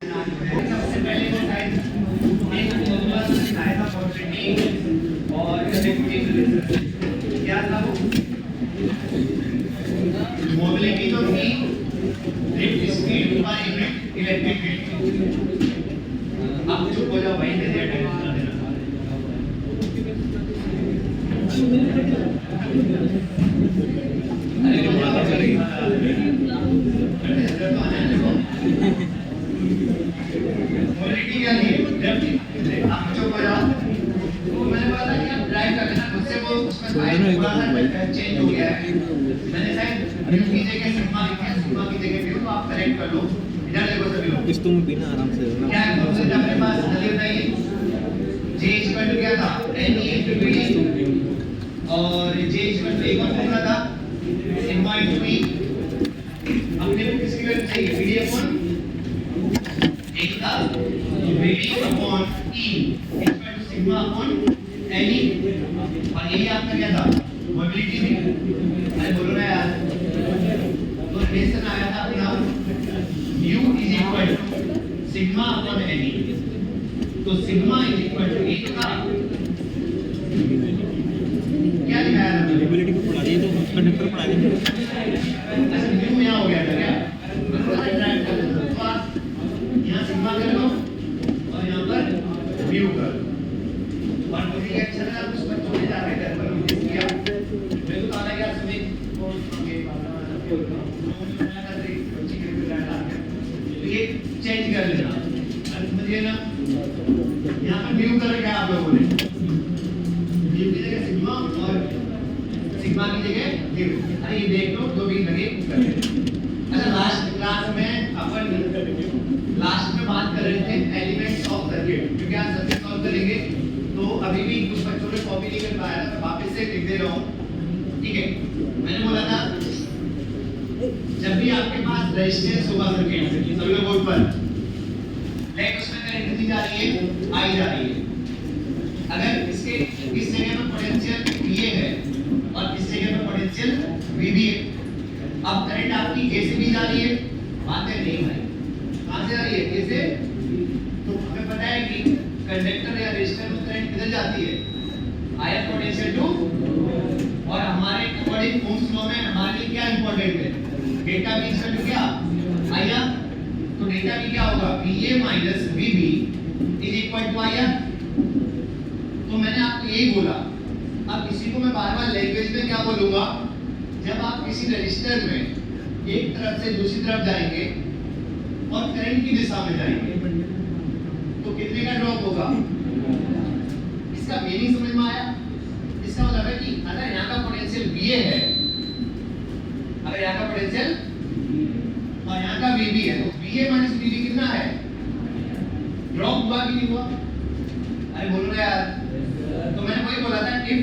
सबसे पहले वो साइड एक फॉर्मूला सिखाया था पॉजिटिव और नेगेटिव क्या था वो मोबिलिटी तो थी lift speed by unit electric field. अब चुप हो जाओ भाई, मेरे अटेंशन देना। अरे तो बात करेंगे मोबिलिटी क्या थी लेफ्ट। आप चुप हो जाओ। तो मैंने बोला था कि आप ड्राइव कर लेना, मुझसे वो उसमें थोड़ा सा चेंज हो गया है। मैंने शायद न्यू की जगह सिग्मा लिखा है, सिग्मा की जगह न्यू, तो आप करेक्ट कर लो। इधर देखो सभी लोग, इस तुम बिना आराम से क्या है कॉन्सेप्ट अपने पास जल्दी बताइए। J इक्वल टू क्या था NE into VD और J इक्वल टू एक और फॉर्मूला था सिग्मा into E। अपने को किसकी वैल्यू चाहिए VD अपॉन एक था VD upon E equal to sigma upon NE और यही आपका क्या था मोबिलिटी थी। अरे बोलो ना यार, तो रिलेशन आया था अपना U is equal to sigma upon NE। तो सिग्मा इज इक्वल टू एक था क्या लिखाया था मोबिलिटी को पढ़ा दिए तो कंडक्टर पढ़ा देंगे। अच्छा न्यू यहाँ हो गया था क्या, यहाँ सिग्मा कर लो और यहाँ पर म्यू कर लो। और मुझे ये अच्छा लगा कुछ बच्चों ने जाके घर पर नोटिस किया, मेरे को आना क्या सुने तो ये चेंज कर लेना। समझिए ना, यहाँ पर म्यू कर क्या आप लोगों ने म्यू की जगह सिग्मा और सिग्मा की जगह म्यू। अरे ये देख लो जो भी लगे कर ले। अच्छा लास्ट क्लास में अपन लास्ट में बात कर रहे थे एलिमेंट्स ऑफ सर्किट, क्योंकि आज सर्किट सॉल्व करेंगे तो अभी भी कुछ बच्चों ने कॉपी नहीं कर पाया था, वापस से लिख दे रहा हूँ। ठीक है, मैंने बोला था जब भी आपके पास रेजिस्टेंस होगा सर्किट सभी लोग बोर्ड पर लाइक उसमें करंट कितनी जा रही है आई जा रही है। अगर इसके इस जगह पर पोटेंशियल VA है और इस जगह पर पोटेंशियल VB है, अब करंट आपकी A से भी जा रही है, बात है नहीं भाई कहां से आ रही है A से। तो हमें पता है कि कंडक्टर या रेजिस्टर में करंट किधर जाती है हायर पोटेंशियल टू, और हमारे अकॉर्डिंग ओम्स लॉ में हमारे लिए क्या इंपॉर्टेंट है डेटा V इक्वल टू क्या आया। तो डेटा V क्या होगा VA minus VB is equal to आया। तो मैंने आपको यही बोला। अब इसी को मैं बार-बार लैंग्वेज में क्या बोलूंगा, जब आप किसी रजिस्टर में एक तरफ से दूसरी तरफ जाएंगे और करंट की दिशा में जाएंगे तो कितने का ड्रॉप होगा, इसका मीनिंग समझ में आया। इसका मतलब है कि अगर यहाँ का पोटेंशियल VA है, अगर यहाँ का पोटेंशियल और यहाँ का VB है, तो VA माइनस VB कितना है ड्रॉप हुआ कि नहीं हुआ। अरे बोलो ना यार, तो मैंने वही बोला था if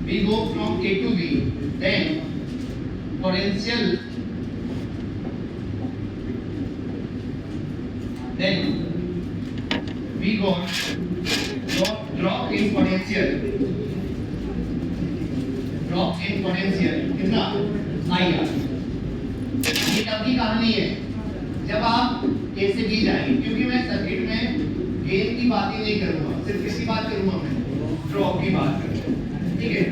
we go from A to B then potential then we got drop in potential कितना आएगा। ये तब की कहानी है जब आप A से B जाएंगे, क्योंकि मैं सर्किट में गेन की बात ही नहीं करूंगा, सिर्फ किसकी बात करूंगा मैं ड्रॉप की बात करूंगा। ठीक है,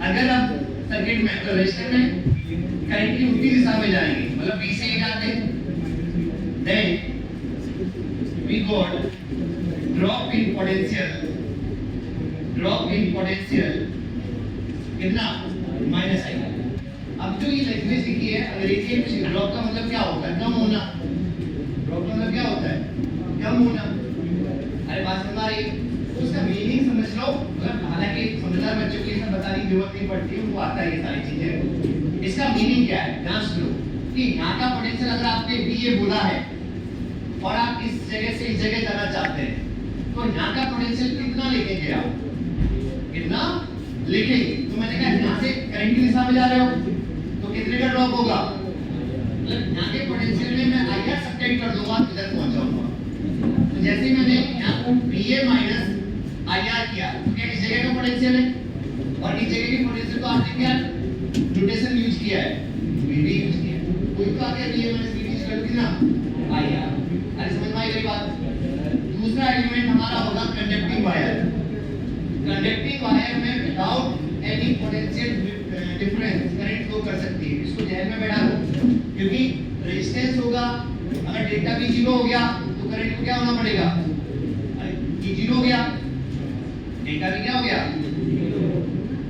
अगर आप सर्किट में तो रजिस्टर में करंट की उल्टी दिशा में जाएंगे, मतलब B से जाते हैं, then we got drop in potential कितना माइनस आएगा। अब जो ये लैंग्वेज लिखी है अंग्रेजी में, ड्रॉप का मतलब क्या होता है कम होना, ड्रॉप का मतलब क्या होता है कम होना। अरे बात समझ आ रही है, उसका मीनिंग समझ लो। मतलब हालांकि समझदार बच्चों को ये सब बताने की जरूरत नहीं पड़ती, उनको आता है ये सारी चीजें। इसका मीनिंग क्या है ध्यान सुनो कि यहाँ का पोटेंशियल अगर आपने VA बोला है और आप इस जगह से इस जगह जाना चाहते हैं, तो यहाँ का पोटेंशियल कितना लेके आप कितना लिखेंगे। तो मैंने कहा यहाँ से करंट की दिशा में जा रहे हो तो कितने का ड्रॉप होगा, मतलब यहाँ के पोटेंशियल में मैं IR सब्ट्रैक्ट कर दूंगा, इधर पहुंच जाऊंगा। तो जैसे ही मैंने यहाँ VA माइनस IR किया तो क्या इस जगह का पोटेंशियल है और इस जगह की पोटेंशियल को आपने क्या नोटेशन यूज किया है VB यूज किया है, कोई तो आ गया VA minus VB equal to कितना IR। था कंडक्टिंग वायर। कंडक्टिंग वायर में without any potential difference current flow कर सकती है। इसको ध्यान में बैठा लो, क्योंकि रेजिस्टेंस होगा, अगर डेल्टा भी 0 हो गया तो करंट को क्या होना पड़ेगा, ये 0 हो गया, डेल्टा भी क्या हो गया,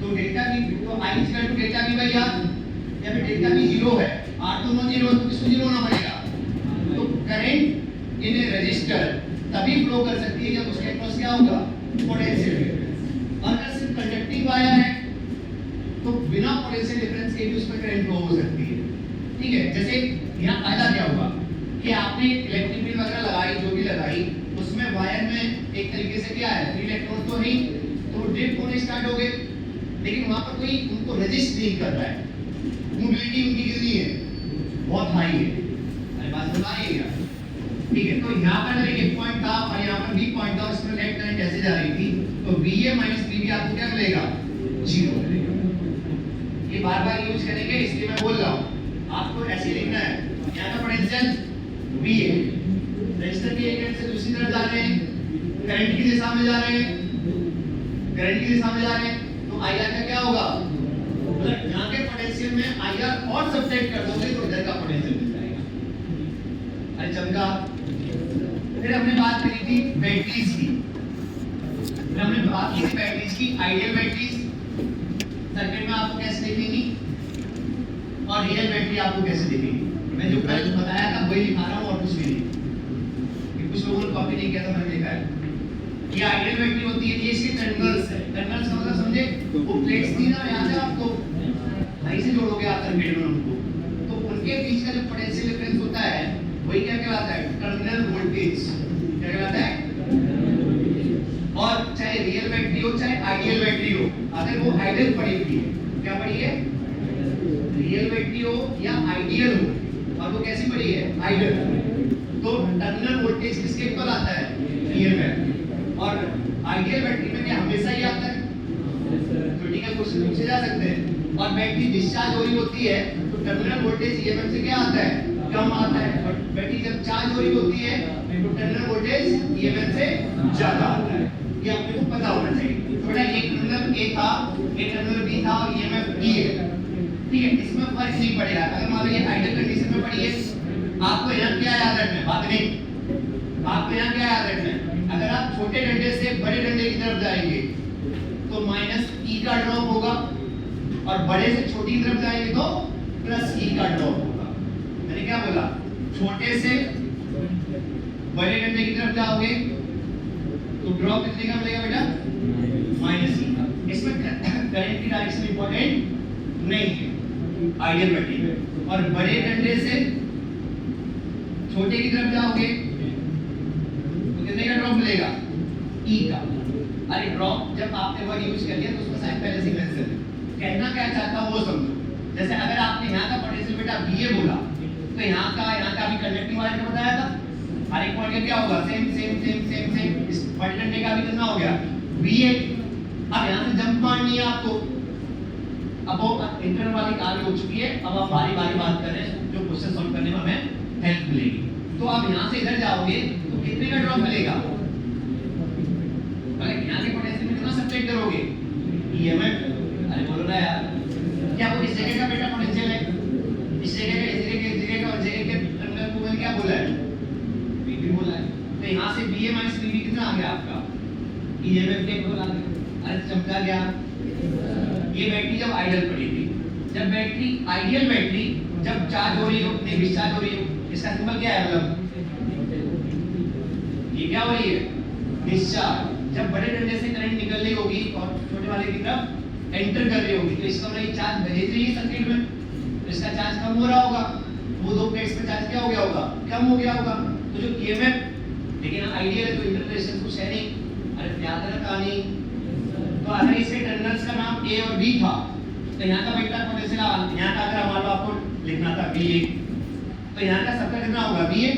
तो डेल्टा भी तो I इक्वल टू डेल्टा भी बाई R, या फिर डेल्टा भी 0 है, R दोनों 0 है तो किसको 0 होना पड़ेगा। तो करंट इन ए रजिस्टर तभी फ्लो कर सकती है जब उसके क्रॉस क्या होगा, पोटेंशियल डिफरेंस। अगर सिर्फ कंडक्टिंग वायर है तो बिना पोटेंशियल डिफरेंस के भी उस पर करंट फ्लो हो सकती है। ठीक है, जैसे यहाँ फायदा क्या हुआ कि आपने इलेक्ट्रिक फील्ड वगैरह लगाई, जो भी लगाई, उसमें वायर में एक तरीके से क्या है, फ्री इलेक्ट्रॉन तो नहीं, तो ड्रिफ्ट होने स्टार्ट हो गए, लेकिन वहां पर कोई उनको रेजिस्ट नहीं कर रहा है, मोबिलिटी उनकी कितनी है, बहुत हाई है। अरे बात सुना है क्या? ठीक है, तो यहाँ पर अगर एक पॉइंट था और यहाँ पर बी पॉइंट था, उसमें नेट करंट ऐसे जा रही थी, तो BA माइनस BB आपको क्या मिलेगा, 0 मिलेगा। ये बार-बार यूज करेंगे इसलिए मैं बोल रहा हूँ, आपको ऐसे लिखना है। यहाँ का पोटेंशियल BA, रजिस्टर की एक एंड से दूसरी तरफ जा रहे हैं, करंट की दिशा में जा रहे हैं, करंट की दिशा में जा रहे हैं, तो IR का क्या होगा, मतलब यहाँ के पोटेंशियल में IR और सब्ट्रैक्ट कर दोगे तो इधर का पोटेंशियल मिल जाएगा। अरे चमका। फिर हमने बात करी थी बैटरीज की, फिर हमने बात की थी बैटरीज की, आइडियल बैटरीज सर्किट में आपको कैसे दिखेंगी और रियल बैटरी आपको कैसे दिखेगी। मैं जो कल बताया था वही लिखा रहा हूँ और कुछ भी नहीं, कुछ लोगों ने कॉपी नहीं किया था, मैंने लिखा है। ये आइडियल बैटरी होती है, ये इसके टर्मिनल्स है। टर्मिनल्स का मतलब समझे, वो प्लेट्स थी ना, याद है आपको, ऐसे जोड़ोगे आप सर्किट में उनको, तो उनके बीच का जो पोटेंशियल डिफरेंस होता है वही क्या कहलाता है, टर्मिनल वोल्टेज। क्या कहलाता है? और चाहे रियल बैटरी हो चाहे आइडियल बैटरी हो, अगर वो आइडियल पड़ी हुई है, क्या पड़ी है, रियल बैटरी हो या आइडियल हो, और वो कैसी पड़ी है, आइडियल, तो टर्मिनल वोल्टेज किसके इक्वल आता है, रियल बैटरी। और आइडियल बैटरी में क्या हमेशा ही आता है, क्रिटिकल क्वेश्चन पूछे जा सकते हैं। और बैटरी डिस्चार्ज हो रही होती है तो टर्मिनल वोल्टेज EMF से क्या आता है, कम आता है, और बैटरी जब चार्ज हो रही होती है तो टर्मिनल वोल्टेज EMF से ज्यादा आता है। ये आपको को पता होना चाहिए। तो बेटा एक टर्मिनल A था, एक टर्मिनल B था और EMF E है, ठीक है, इसमें फर्क नहीं पड़ेगा। अगर मान लो ये आइडियल कंडीशन में पड़ी है, आपको यहाँ क्या याद रखना है, बात नहीं, आपको यहाँ क्या याद रखना है, अगर आप छोटे डंडे से बड़े डंडे की तरफ जाएंगे तो -E का ड्रॉप होगा, और बड़े से छोटी की तरफ जाएंगे तो +E का ड्रॉप होगा। मैंने क्या बोला, छोटे से बड़े डंडे की तरफ जाओगे तो ड्रॉप कितने का मिलेगा बेटा, -E का। इसमें करंट की डायरेक्शन इंपॉर्टेंट नहीं है आइडियल बैटरी में। और बड़े डंडे से छोटे की तरफ जाओगे तो कितने का ड्रॉप मिलेगा, E का। अरे ड्रॉप जब आपने वर्ड यूज कर लिया तो उसका साइन पहले से मेंशन है। कहना क्या चाहता हूं वो समझो। जैसे अगर आपने यहाँ का पोटेंशियल बेटा BA बोला तो यहाँ का भी कंडक्टिंग वायर का बताया था, हर एक पॉइंट क्या होगा, same same same same same. इस बड़े डंडे का भी कितना हो गया, BA। अब यहाँ से जंप मारनी है आपको, अब वो इंटरनल वाली आगे हो चुकी है, अब आप बारी बारी बात कर रहे हैं, जो क्वेश्चन सॉल्व करने में हमें हेल्प मिलेगी। तो आप यहाँ से इधर जाओगे तो कितने का ड्रॉप मिलेगा, यहाँ के पोटेंशियल में कितना सब्ट्रैक्ट करोगे, EMF। अरे बोलो ना यार, क्या वो इस जगह का बेटा पोटेंशियल है, इस जगह का, इस जगह के, इस जगह का, और जगह के टर्मिनल को मैंने क्या बोला है, BB बोला है। तो यहाँ से BA माइनस BB कितना आ गया आपका, EMF के इक्वल आ गया। अरे समझा गया। ये बैटरी जब आइडियल पड़ी थी, जब बैटरी आइडियल बैटरी जब चार्ज हो रही हो, नहीं डिस्चार्ज हो रही हो, इसका सिंबल क्या है, मतलब ये क्या हो रही है, डिस्चार्ज। जब बड़े डंडे से करंट निकल रही होगी और छोटे वाले की तरफ एंटर कर रही होगी, तो इसका मतलब ये चार्ज भेज रही है सर्किट में, तो इसका चार्ज कम हो रहा होगा, वो दो प्लेट्स पे चार्ज क्या हो गया होगा, कम हो गया होगा। तो जो EMF, लेकिन आइडियल है तो इंटरप्रिटेशन कुछ है नहीं। अरे याद रखा नहीं, तो अगर इसके टर्मिनल्स का नाम A और B था तो यहाँ का वेक्टर पोटेंशियल, यहाँ का अगर मान लो आपको लिखना था BA, तो यहाँ का सबका कितना होगा, BA।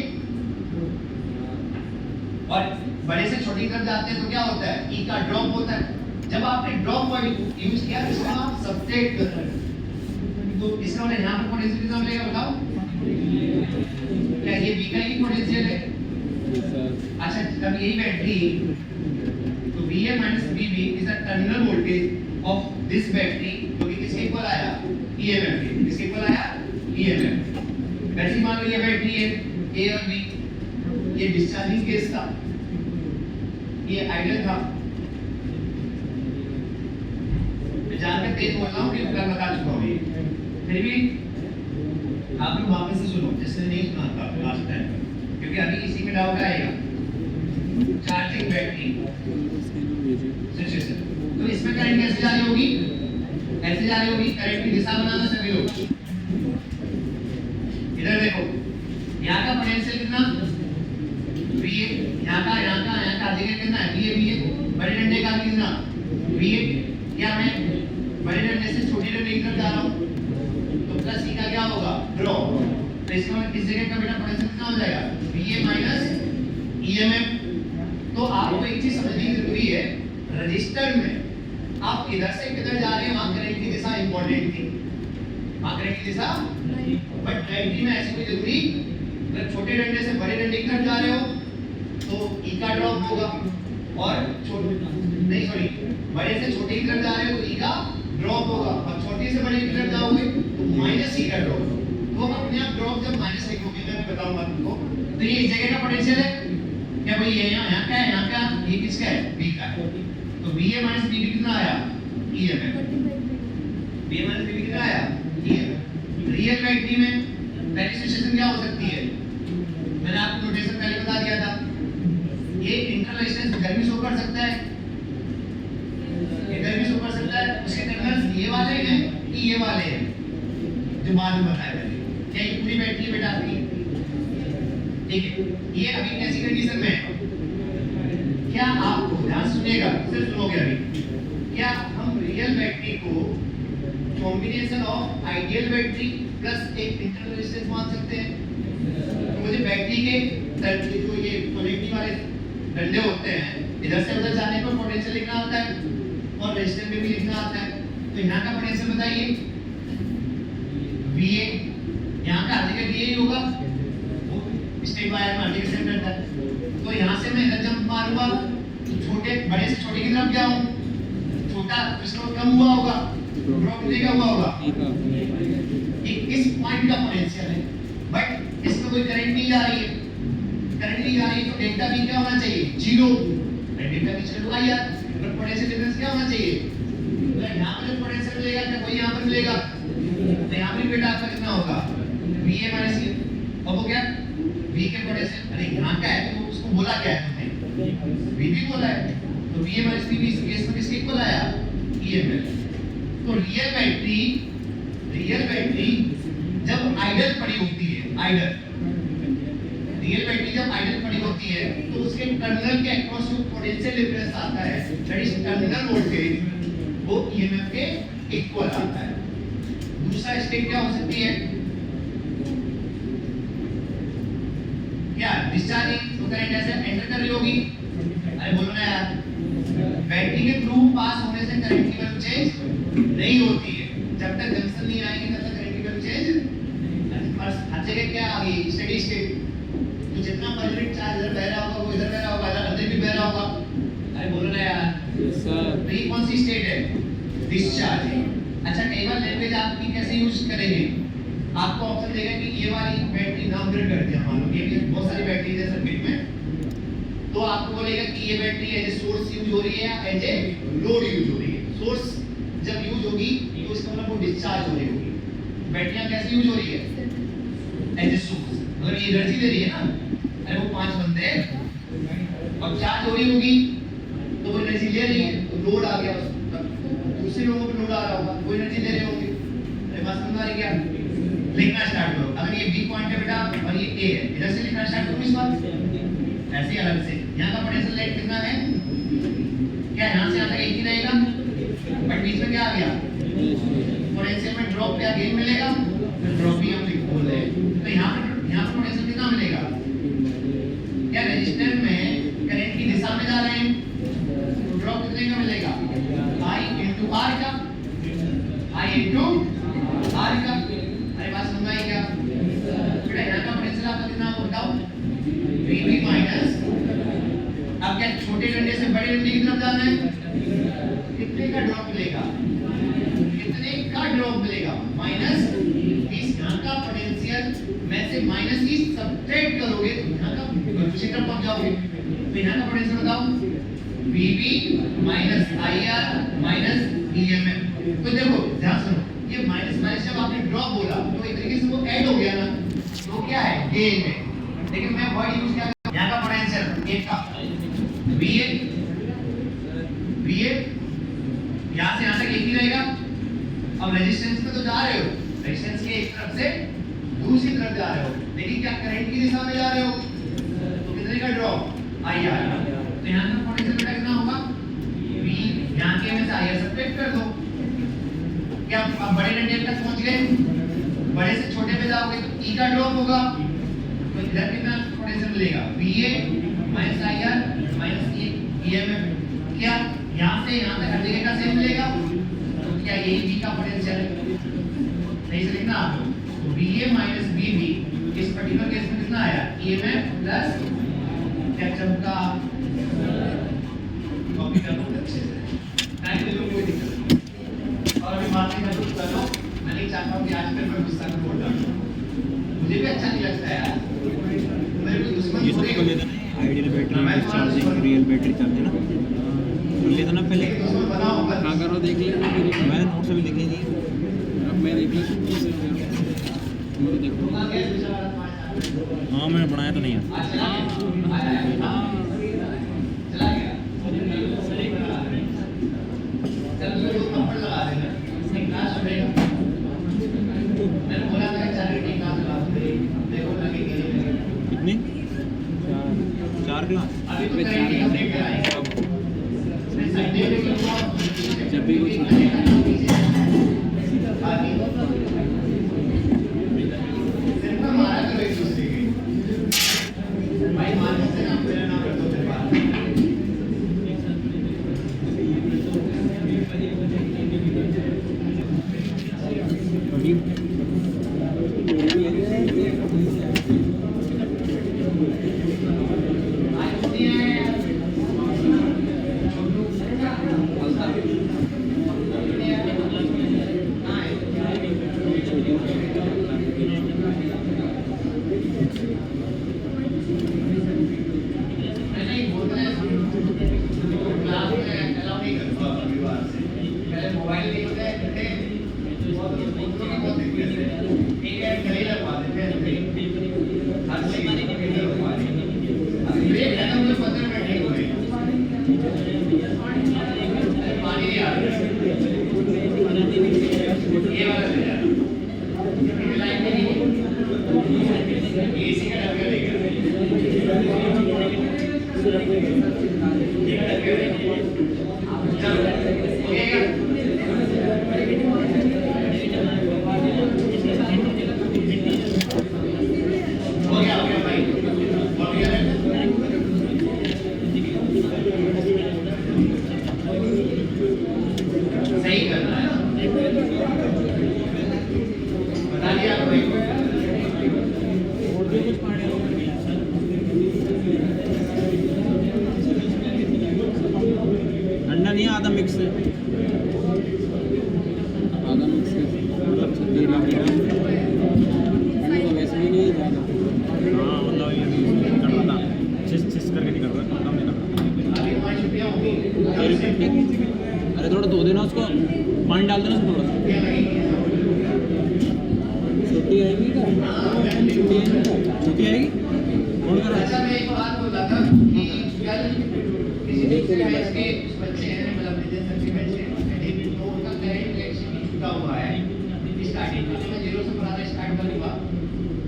और बड़े से छोटी तरफ जाते हैं तो क्या होता है, E का ड्रॉप होता है। जब आपने ड्रॉप वर्ड यूज किया तो इसका आप सब्ट्रैक्ट कर रहे हैं, तो इसका मतलब यहाँ पर पोटेंशियल कितना मिलेगा बताओ, क्या ये B का ही पोटेंशियल है, अच्छा तब यही बैटरी तो VA minus VB is the terminal voltage of this battery जो कि किसके इक्वल आया EMF के किसके इक्वल आया EMF वैसे मान लो ये बैटरी है A और B ये डिस्चार्जिंग केस था ये आइडियल था मैं जानकर तेज बोल रहा हूँ कि मैं बता चुका हूँ ये फिर भी आप लोग वापस से सुनो जिसने नहीं सुना था लास्ट टाइम क्योंकि अभी इसी में डाउट आएगा चार्जिंग बैटरी सिचुएशन तो इसमें करंट कैसे जा रही होगी ऐसे जा रही होगी करंट की दिशा बनाना सभी लोग इधर देखो यहाँ का पोटेंशियल कितना VA यहाँ का जगह कितना है VA बड़े डंडे का भी कितना VA क्या मैं बड़े डंडे से छोटे डंडे की तरफ जा रहा हूँ तो प्लस C का क्या होगा ड्रॉप तो इसका मतलब इस जगह का बेटा पोटेंशियल कितना हो जाएगा VA माइनस EMF तो आपको एक चीज समझनी जरूरी है रजिस्टर में आप इधर से किधर जा रहे हैं वहां करंट की दिशा इंपॉर्टेंट थी वहां करंट की दिशा बट बैटरी में ऐसी कोई जरूरी अगर छोटे डंडे से बड़े डंडे की तरफ जा रहे हो तो E का ड्रॉप होगा और नहीं सॉरी बड़े से छोटे की तरफ जा रहे हो तो E का ड्रॉप होगा और छोटे से बड़े की तरफ जाओगे तो माइनस E का ड्रॉप तो अपने आप ड्रॉप जब माइनस लिखोगे मैं बताऊंगा तुमको तो ये इस जगह का पोटेंशियल है क्या भाई ये यहाँ क्या है यहाँ क्या ये किसका है B का है तो VA minus VB कितना आया EMF VA minus VB कितना आया EMF रियल बैटरी में पहली सिचुएशन क्या हो सकती है मैंने आपको नोटेशन पहले बता दिया था ये इंटरनल रेजिस्टेंस इधर भी शो कर सकता है इधर भी शो कर सकता है उसके टर्मिनल्स ये वाले हैं कि ये वाले हैं जो बाद में बताया मैंने क्या ये पूरी बैटरी बेटा आपकी ठीक है ये अभी कैसी कंडीशन में है क्या आपको ध्यान सुनिएगा सिर्फ सुनोगे अभी क्या हम रियल बैटरी को combination of ideal battery plus एक इंटरनल रेजिस्टेंस मान सकते हैं तो मुझे बैटरी के जो ये पोलैरिटी वाले डंडे होते हैं इधर से उधर जाने पर पोटेंशियल लिखना होता है और रेजिस्टेंस में भी लिखना आता है तो यहाँ का पोटेंशियल बताइए VA यहाँ का अधिक VA ही होगा स्टेट वायर में अधिक सेंटर था तो यहाँ से मैं इधर जंप मारूंगा तो छोटे बड़े से छोटे की तरफ जाऊँ छोटा इसका कम हुआ होगा ड्रॉप कितने का हुआ होगा इस पॉइंट का पोटेंशियल है बट इसमें कोई करंट नहीं जा रही है करंट नहीं जा रही तो डेल्टा V क्या होना चाहिए 0 डेल्टा V चलो आ यार पर पोटेंशियल डिफरेंस क्या होना चाहिए तो यहाँ पर जो पोटेंशियल मिलेगा क्या कोई यहाँ पर मिलेगा तो यहाँ पर बेटा आपका कितना होगा VA माइनस E अब हो गया V के पोटेंशियल अरे यहाँ का है तो उसको बोला क्या है तुमने VB बोला है तो VA माइनस VB इस केस में किसके इक्वल आया EMF तो रियल बैटरी जब आइडल पड़ी होती है आइडल रियल बैटरी जब आइडल पड़ी होती है तो उसके टर्मिनल के अक्रॉस जो पोटेंशियल डिफरेंस आता है दैट इज टर्मिनल वोल्टेज वो EMF के इक्वल आता है दूसरा स्टेट क्या हो सकती है क्या डिस्चार्जिंग तो करंट ऐसे एंटर कर रही होगी अरे बोलो ना यार बैटरी के थ्रू पास होने से करंट की वैल्यू चेंज नहीं होती है जब तक जंक्शन नहीं आएगी तब तक करंट की वैल्यू चेंज हर जगह क्या आ गई स्टेडी स्टेट तो जितना पर यूनिट चार्ज इधर बह रहा होगा वो इधर बह रहा होगा इधर अंदर भी बह रहा होगा अरे बोलो ना यार यस सर तो ये कौन सी स्टेट है डिस्चार्जिंग अच्छा कई बार लैंग्वेज आपकी कैसे यूज करेंगे आपको ऑप्शन देगा कि ये वाली बैटरी नामकरण कर दिया मान लो ये भी बहुत सारी बैटरी है सर्किट में तो आपको बोलेगा कि ये battery as a source use हो रही है या एज ए लोड यूज हो रही है सोर्स जब यूज होगी तो इसका मतलब वो डिस्चार्ज हो रही होगी बैटरियां कैसे यूज हो रही है एज ए सोर्स अगर ये एनर्जी दे रही है ना अरे वो 5 बंदे अब चार्ज हो रही होगी तो वो एनर्जी ले रही है तो लोड आ गया दूसरे लोगों पे लोड आ रहा होगा वो एनर्जी ले रहे होंगे अरे बात समझ आ रही क्या लिखना स्टार्ट करो अगर ये बी पॉइंट है बेटा और ये ए है इधर से लिखना स्टार्ट करो इस बात ऐसे ही अलग से यहाँ का पोटेंशियल लाइट कितना है क्या यहाँ से यहाँ तक एक ही रहेगा बट बीच में क्या आ गया पोटेंशियल में ड्रॉप क्या गेन मिलेगा ड्रॉप भी हम लिख बोल रहे हैं तो यहाँ पर पोटेंशियल कितना मिलेगा क्या रजिस्टर में करंट की दिशा में जा रहे हैं तो ड्रॉप कितने का मिलेगा I into R का I into R का अरे बात समझ आई क्या बेटा यहाँ का पोटेंशियल आपका कितना बताओ VB माइनस छोटे डंडे से बड़े डंडे की तरफ जाना है, कितने का ड्रॉप मिलेगा, कितने का ड्रॉप मिलेगा, माइनस 20। यहाँ का पोटेंशियल में से माइनस 20 सब्ट्रैक्ट करोगे तो यहाँ का दूसरी तरफ पहुंच जाओगे। तो यहाँ का पोटेंशियल बताओ, VB minus IR minus EMF। तो देखो ध्यान सुनो, ये माइनस माइनस जब आपने ड्रॉप बोला तो एक तरीके से वो ऐड हो गया ना, तो क्या है गेन है। लेकिन मैं वर्ड यूज क्या करूं, यहाँ का पोटेंशियल एक का VA यहाँ से यहाँ तक एक ही रहेगा। अब रेजिस्टेंस में तो जा रहे हो, रेजिस्टेंस के एक तरफ से दूसरी तरफ जा रहे हो, लेकिन क्या करंट की दिशा में जा रहे हो, तो कितने का ड्रॉप IR। तो यहाँ का पोटेंशियल बेटा कितना होगा, V यहाँ के में से IR सब्ट्रैक्ट कर दो। क्या आप बड़े डंडे तक पहुंच गए, बड़े से छोटे पे जाओगे तो E का ड्रॉप होगा, तो इधर कितना पोटेंशियल मिलेगा, VA minus IR minus EMF। क्या यहाँ से यहाँ तक हर जगह का सेम मिलेगा, तो क्या यही V का पोटेंशियल है, सही से लिखना आप लोग। तो VA माइनस VB इस पर्टिकुलर केस में कितना आया, EMF प्लस क्या चमका, कॉपी कर लो अच्छे से, टाइम ले लो कोई दिक्कत नहीं। और अभी बात नहीं कर लो, मैं नहीं चाहता हूँ कि आज फिर मैं गुस्सा कर बोल डालूं, मुझे भी अच्छा नहीं लगता यार, मेरे को दुश्मन ये सब कर लेते ना, ideal battery charging, real battery charging ना कर लेते ना पहले। हाँ करो देख ले, मैंने नोट्स भी लिखे जी, अब मैं देख लूँ मुझे देखो। हाँ मैंने बनाया तो नहीं है। कितनी 4 क्लास जब भी कुछ अंडा नहीं आधा मिक्स है, आधा मिक्स मतलब 36 लाख का तो वैसे भी नहीं ज़्यादा। हाँ मतलब ये कर रहा था, छिस करके निकल रहा है, कम नहीं कर रहा। अरे थोड़ा धो देना उसको, पानी डाल देना उसमें थोड़ा सा। छुट्टी आएगी क्या, छुट्टी आएगी क्या, छुट्टी आएगी कौन कर रहा अच्छा है? मैं एक बात बोला था कि किसी दूसरे बैच के बच्चे हैं, मतलब विजय सर के बच्चे हैं, तो उनका करंट इलेक्शन छूटा हुआ है स्टार्टिंग में, मैं 0 से पढ़ाना स्टार्ट करूँगा,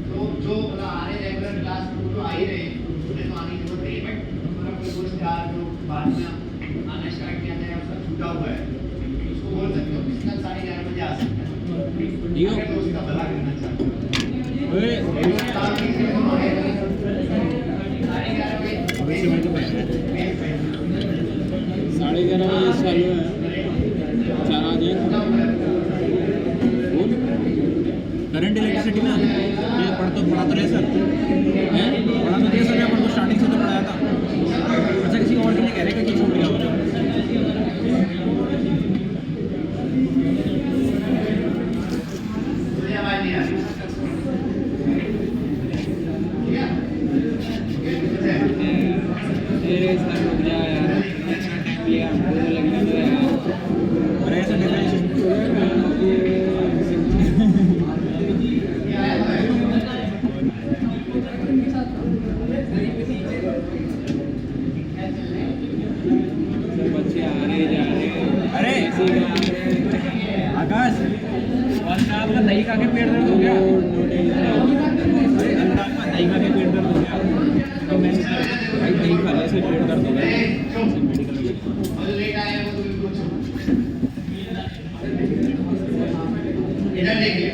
तो जो मतलब आ रहे रेगुलर क्लास में वो तो आ ही रहे हैं, उन्हें तो आने की जरूरत नहीं, बट हमारा कोई दोस्त यार जो बाद में आना स्टार्ट किया जाए उसका छूटा हुआ है, उसको बोल सकते हो किसी का 11:30 बजे आ सकता है, अगर दोस्त का भला करना चाहते हो। वैसे मैं तो पहले 11:30 बजे चालू है, 4 आ जाए। करंट इलेक्ट्रिसिटी ना ये पढ़ा तो रहे सर हैं, पढ़ा तो रहे सर, यहाँ पर तो स्टार्टिंग से तो पढ़ाया था। अच्छा किसी और के लिए कह रहे मेरे सर रुक जा यार, इतना टाइम लिया, भूख लगी है यार। अरे ऐसा डिफरेंस सब बच्चे आ रहे जा रहे हैं। अरे! ऐसे ही आ रहे हैं। आकाश वरना आपका दही खा के पेट दर्द हो गया। अरे अनुराग का दही खा के पेट दर्द हो गया तो मैं भाई दही खाने से पेट दर्द हो गया मेडिकल में और लेट आए हैं वो तो बिल्कुल चुप। इधर देखिए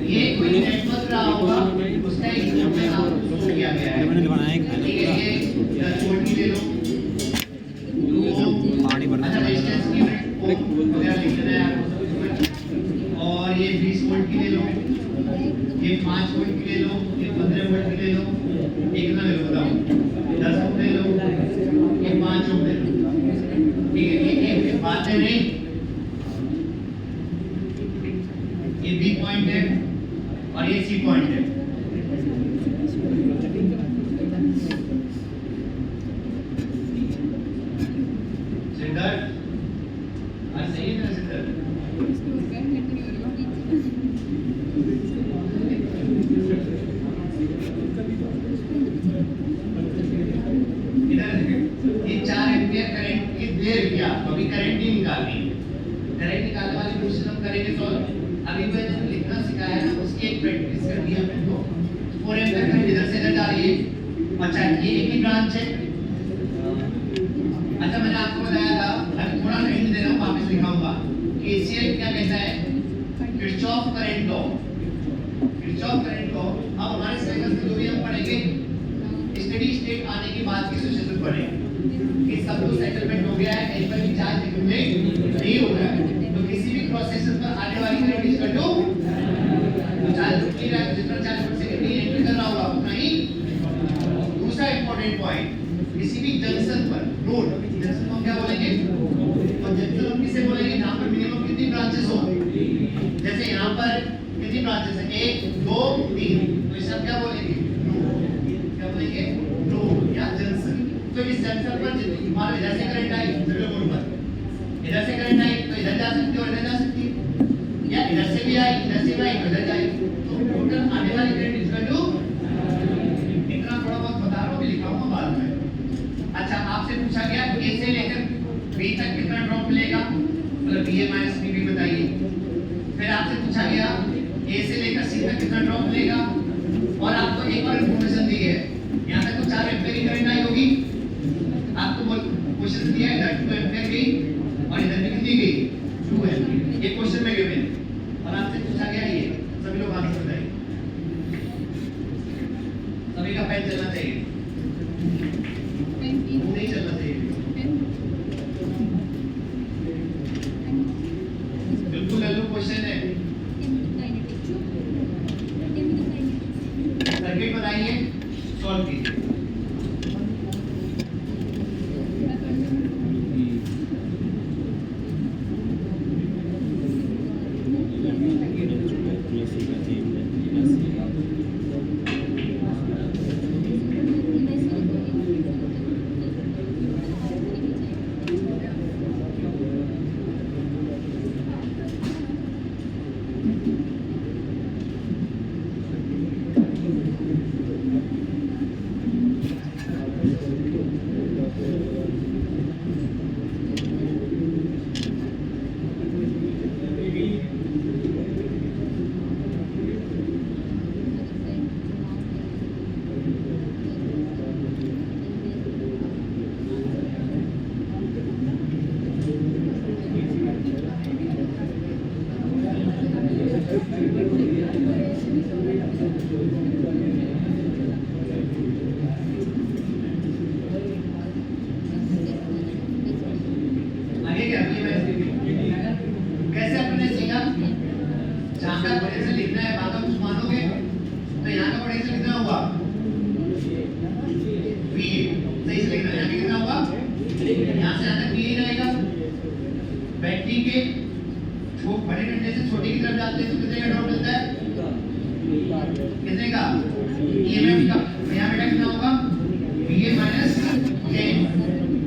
ये कोई नेटवर्क रहा होगा उसका एक नाम किया गया है। मैंने बनाया है ठीक है ये छोटी ले लो पानी भरना अच्छा चाहिए रेजिस्टेंस की यूनिट को वगैरह लिख देना है आपको। और ये 20 वोल्ट की ले लो, ये 5 वोल्ट की ले लो, ये 15 वोल्ट की ले लो, ये कितना ले लो बताओ, 10 ओम ले लो, ये 5 ओम ले लो। ठीक है ये बातें नहीं, ये बी पॉइंट है और ये सी पॉइंट है। सिद्धार्थ आज सही है ना सिद्धार्थ? इधर देखिए ये 4 एम्पीयर करंट की दे रही है आपको, अभी करंट नहीं निकालनी है। करंट निकालने वाली क्वेश्चन हम करेंगे सॉल्व। अभी मैंने लिखना सिखाया है ना उसकी एक प्रैक्टिस कर दी हमने तो 4 एम्पीयर करंट इधर से इधर जा रही है। अच्छा ये एक ही ब्रांच है। अच्छा मैंने आपको बताया था, अभी थोड़ा हिंट दे रहा हूँ वापस लिखाऊंगा। केसीएल क्या कहता है? Kirchhoff current law. Kirchhoff current law अब हमारे सिलेबस में जो भी हम पढ़ेंगे स्टेडी स्टेट आने के बाद की सिचुएशन पढ़ेंगे कि सब कुछ सेटलमेंट हो गया है, कहीं पर भी चार्ज एक्यूमुलेट नहीं हो रहा है, तो किसी भी क्रॉस सेक्शन पर आने वाली current is equal to charge रुक नहीं रहा है, जितना चार्ज पर सेकंड में एंटर कर रहा होगा उतना ही। दूसरा इंपॉर्टेंट पॉइंट, किसी भी जंक्शन पर नोड जंक्शन को क्या बोलेंगे? तो जंक्शन हम किसे बोलेंगे जहां पर मिनिमम कितनी ब्रांचेस हो? जैसे यहां पर कितनी ब्रांचेस है? 1 2 3, तो इसे हम क्या बोलेंगे? क्या बोलेंगे? नोड या जंक्शन। तो इस जंक्शन पर जितनी मान लो जैसे करंट आई सभी नोड पर, इधर से करंट आई तो इधर जा सकती है और इधर जा सकती है, या इधर से भी आई इधर से भी आई इधर जाएगी। तो टोटल आने वाली करंट इज इक्वल टू, इतना थोड़ा बहुत बता रहा हूं, मैं लिखाऊंगा बाद में। अच्छा आपसे पूछा गया ए से लेकर बी तक कितना ड्रॉप मिलेगा, मतलब बी ए माइनस बी बताइए। फिर आपसे पूछा गया ए से लेकर सी तक कितना ड्रॉप मिलेगा, और आपको एक और इंफॉर्मेशन दी है, यहां तक तो 4 एम्पीयर की करंट आई होगी। आपको क्वेश्चन दिया है इधर 2 एम्पीयर गई और इधर भी कितनी गई? 2 एम्पीयर। ये क्वेश्चन में गिवन और आपसे पूछा गया ये, सभी लोग आंसर बताइए। सभी का पेन चलना चाहिए, नहीं चलना चाहिए, बिल्कुल लल्लू क्वेश्चन है। सर्किट बताइए, सॉल्व कीजिए। कैसे अपने सीखा? जहां तक बड़े से लिखना है बात कुछ मानोगे पोटेंशियल कितना हुआ VA सही से लिखना यहाँ पे कितना हुआ यहाँ से यहाँ तक VA रहेगा बैटरी के बड़े डंडे से छोटे की तरफ जाते हैं तो कितने का ड्रॉप मिलता है कितने का EMF का यहाँ बेटा कितना होगा VA माइनस 10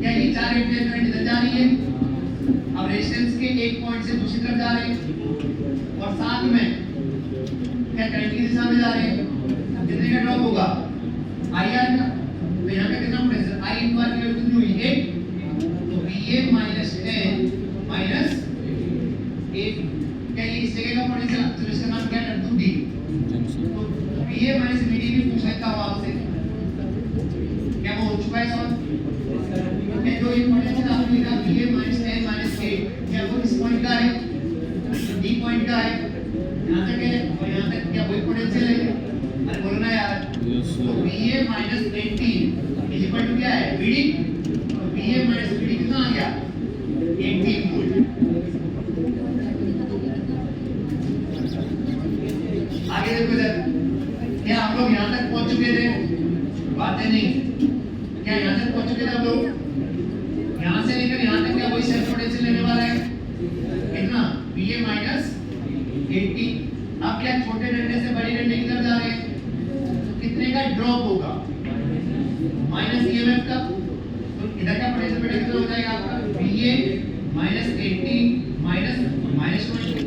क्या ये 4 एम्पीयर करंट इधर जा रही है अब रेजिस्टेंस के एक पॉइंट से दूसरी तरफ जा रहे हैं और साथ में क्या करंट की दिशा में जा रहे हैं कितने का ड्रॉप होगा IR का तो यहाँ पे कितना पोटेंशियल I इन बार की वैल्यू कितनी हुई 8 तो VA माइनस 10 माइनस 8 क्या ये इस जगह का पोटेंशियल तो इसका नाम क्या कर दूं D तो VA माइनस VD भी पूछ लेता हूँ आपसे क्या वो हो चुका है सॉल्व क्या जो ये पोटेंशियल आपने लिखा VA माइनस 10 माइनस 8 क्या वो इस पॉइंट का है D पॉइंट का है यहाँ तक है और यहाँ तक क्या वही पोटेंशियल है अरे बोलो ना यार तो VA minus 18 is equal to क्या है VD और VA माइनस VD कितना आ गया 18 वोल्ट आगे देखो इधर क्या हम लोग यहाँ तक पहुँच चुके थे बातें नहीं क्या यहाँ तक पहुँच चुके थे हम लोग यहाँ से लेकर यहाँ तक क्या वही सेल्फ पोटेंशियल लेने वाला है कितना VA माइनस 80 अब क्या छोटे डंडे से बड़ी डंडे की तरफ जा रहे हैं तो कितने का ड्रॉप होगा माइनस EMF का तो इधर का पोटेंशियल बेटा कितना हो जाएगा आपका VA माइनस 80 माइनस 20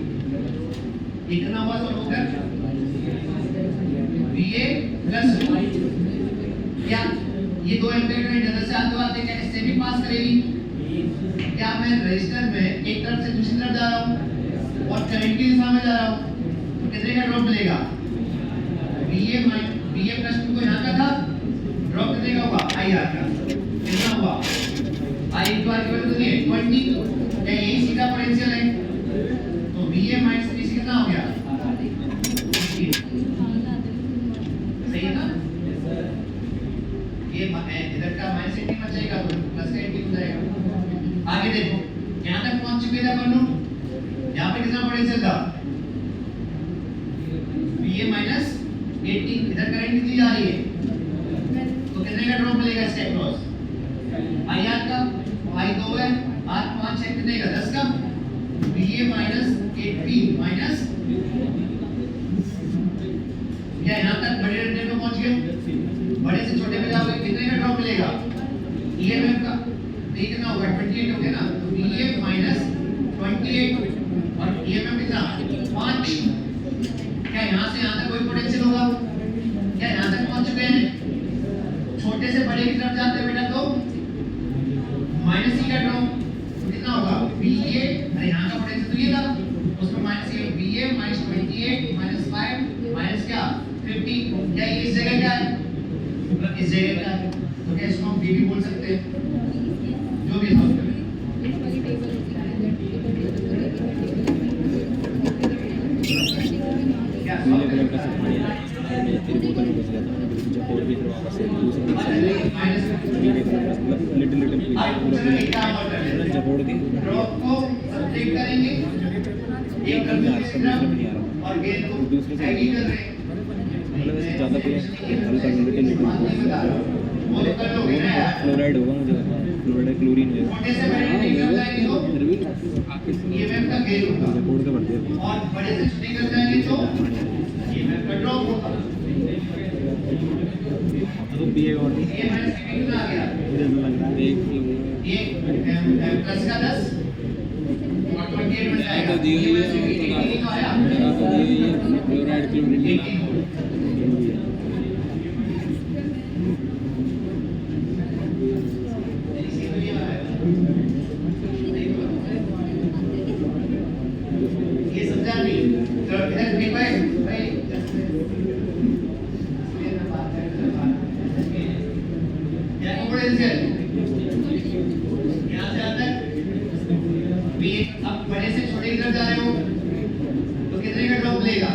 कितना हुआ सॉल्व होकर VA प्लस 2 क्या ये 2 एम्पीयर करंट इधर से आते आते क्या इससे भी पास करेगी क्या मैं रजिस्टर में एक तरफ से दूसरी तरफ जा रहा हूँ और करंट की दिशा में जा रहा हूँ तो कितने का ड्रॉप मिलेगा VA प्लस 2 को यहाँ का था ड्रॉप कितने का होगा IR का कितना हुआ I इनटू R की वैल्यू कितनी है 20 क्या यही सीधा पोटेंशियल है तो VA माइनस 3 कितना हो गया सही है ना ये इधर का माइनस 80 बच जाएगा तो प्लस का 80 हो जाएगा आगे देखो यहाँ तक पहुँच चुके थे अपन लोग यहाँ पे कितना पोटेंशियल था VA माइनस 80 इधर करंट कितनी जा रही है तो कितने का ड्रॉप मिलेगा इसके अक्रॉस IR का I 2 है R 5 है कितने का 10 का VA माइनस 80 माइनस क्या यहाँ तक बड़े डंडे पे पहुँच गए बड़े से छोटे पे जाओगे कितने का ड्रॉप मिलेगा EMF का तो ये कितना होगा 28 हो गया ना तो VA माइनस 28 और EMF कितना 5 क्या यहाँ से यहाँ तक कोई पोटेंशियल होगा क्या यहाँ तक पहुँच चुके हैं छोटे से बड़े की तरफ जाते हैं बेटा तो माइनस E का ड्रॉप तो कितना होगा VA अरे यहाँ का पोटेंशियल तो ये था उसमें minus E VA minus 28 minus 5 minus क्या 50 क्या ये इस जगह क्या है इस जगह क्या है तो क्या इसको हम DB बोल सकते हैं जो भी सॉल्व करें क्या सॉल्व करें तेरी बोतल में बच गया था जब और भी फिर वापस से दूसरी लिटिल लिटिल जबोड़ दी ड्रॉप को सब्ट्रैक्ट करेंगे एक और गेंद को दूसरे से ऐड कर रहे हैं मतलब ऐसे ज़्यादा कोई हल्का लिटिल लिटिल फ्लोराइड होगा मुझे फ्लोराइड क्लोरीन होगा छोटे से बड़े निकल जाएंगे तो फिर भी EMF का गेन होगा जबोड़ के बढ़ते हैं और बड़े से छोटे निकल जाएंगे तो EMF का ड्रॉप होगा तो पिए और ये माइनस कितना आ गया मुझे तो लग रहा है ये प्लस का 10 और 28 बन जाएगा तो दिए हुए हैं, ये तो आया क्लोराइड क्लोरीन 18 वोल्ट ये समझा नहीं तो इधर ठीक है भाई क्या पोटेंशियल यहाँ से आता है अब बड़े से छोटे की तरफ जा रहे हो तो कितने का ड्रॉप लेगा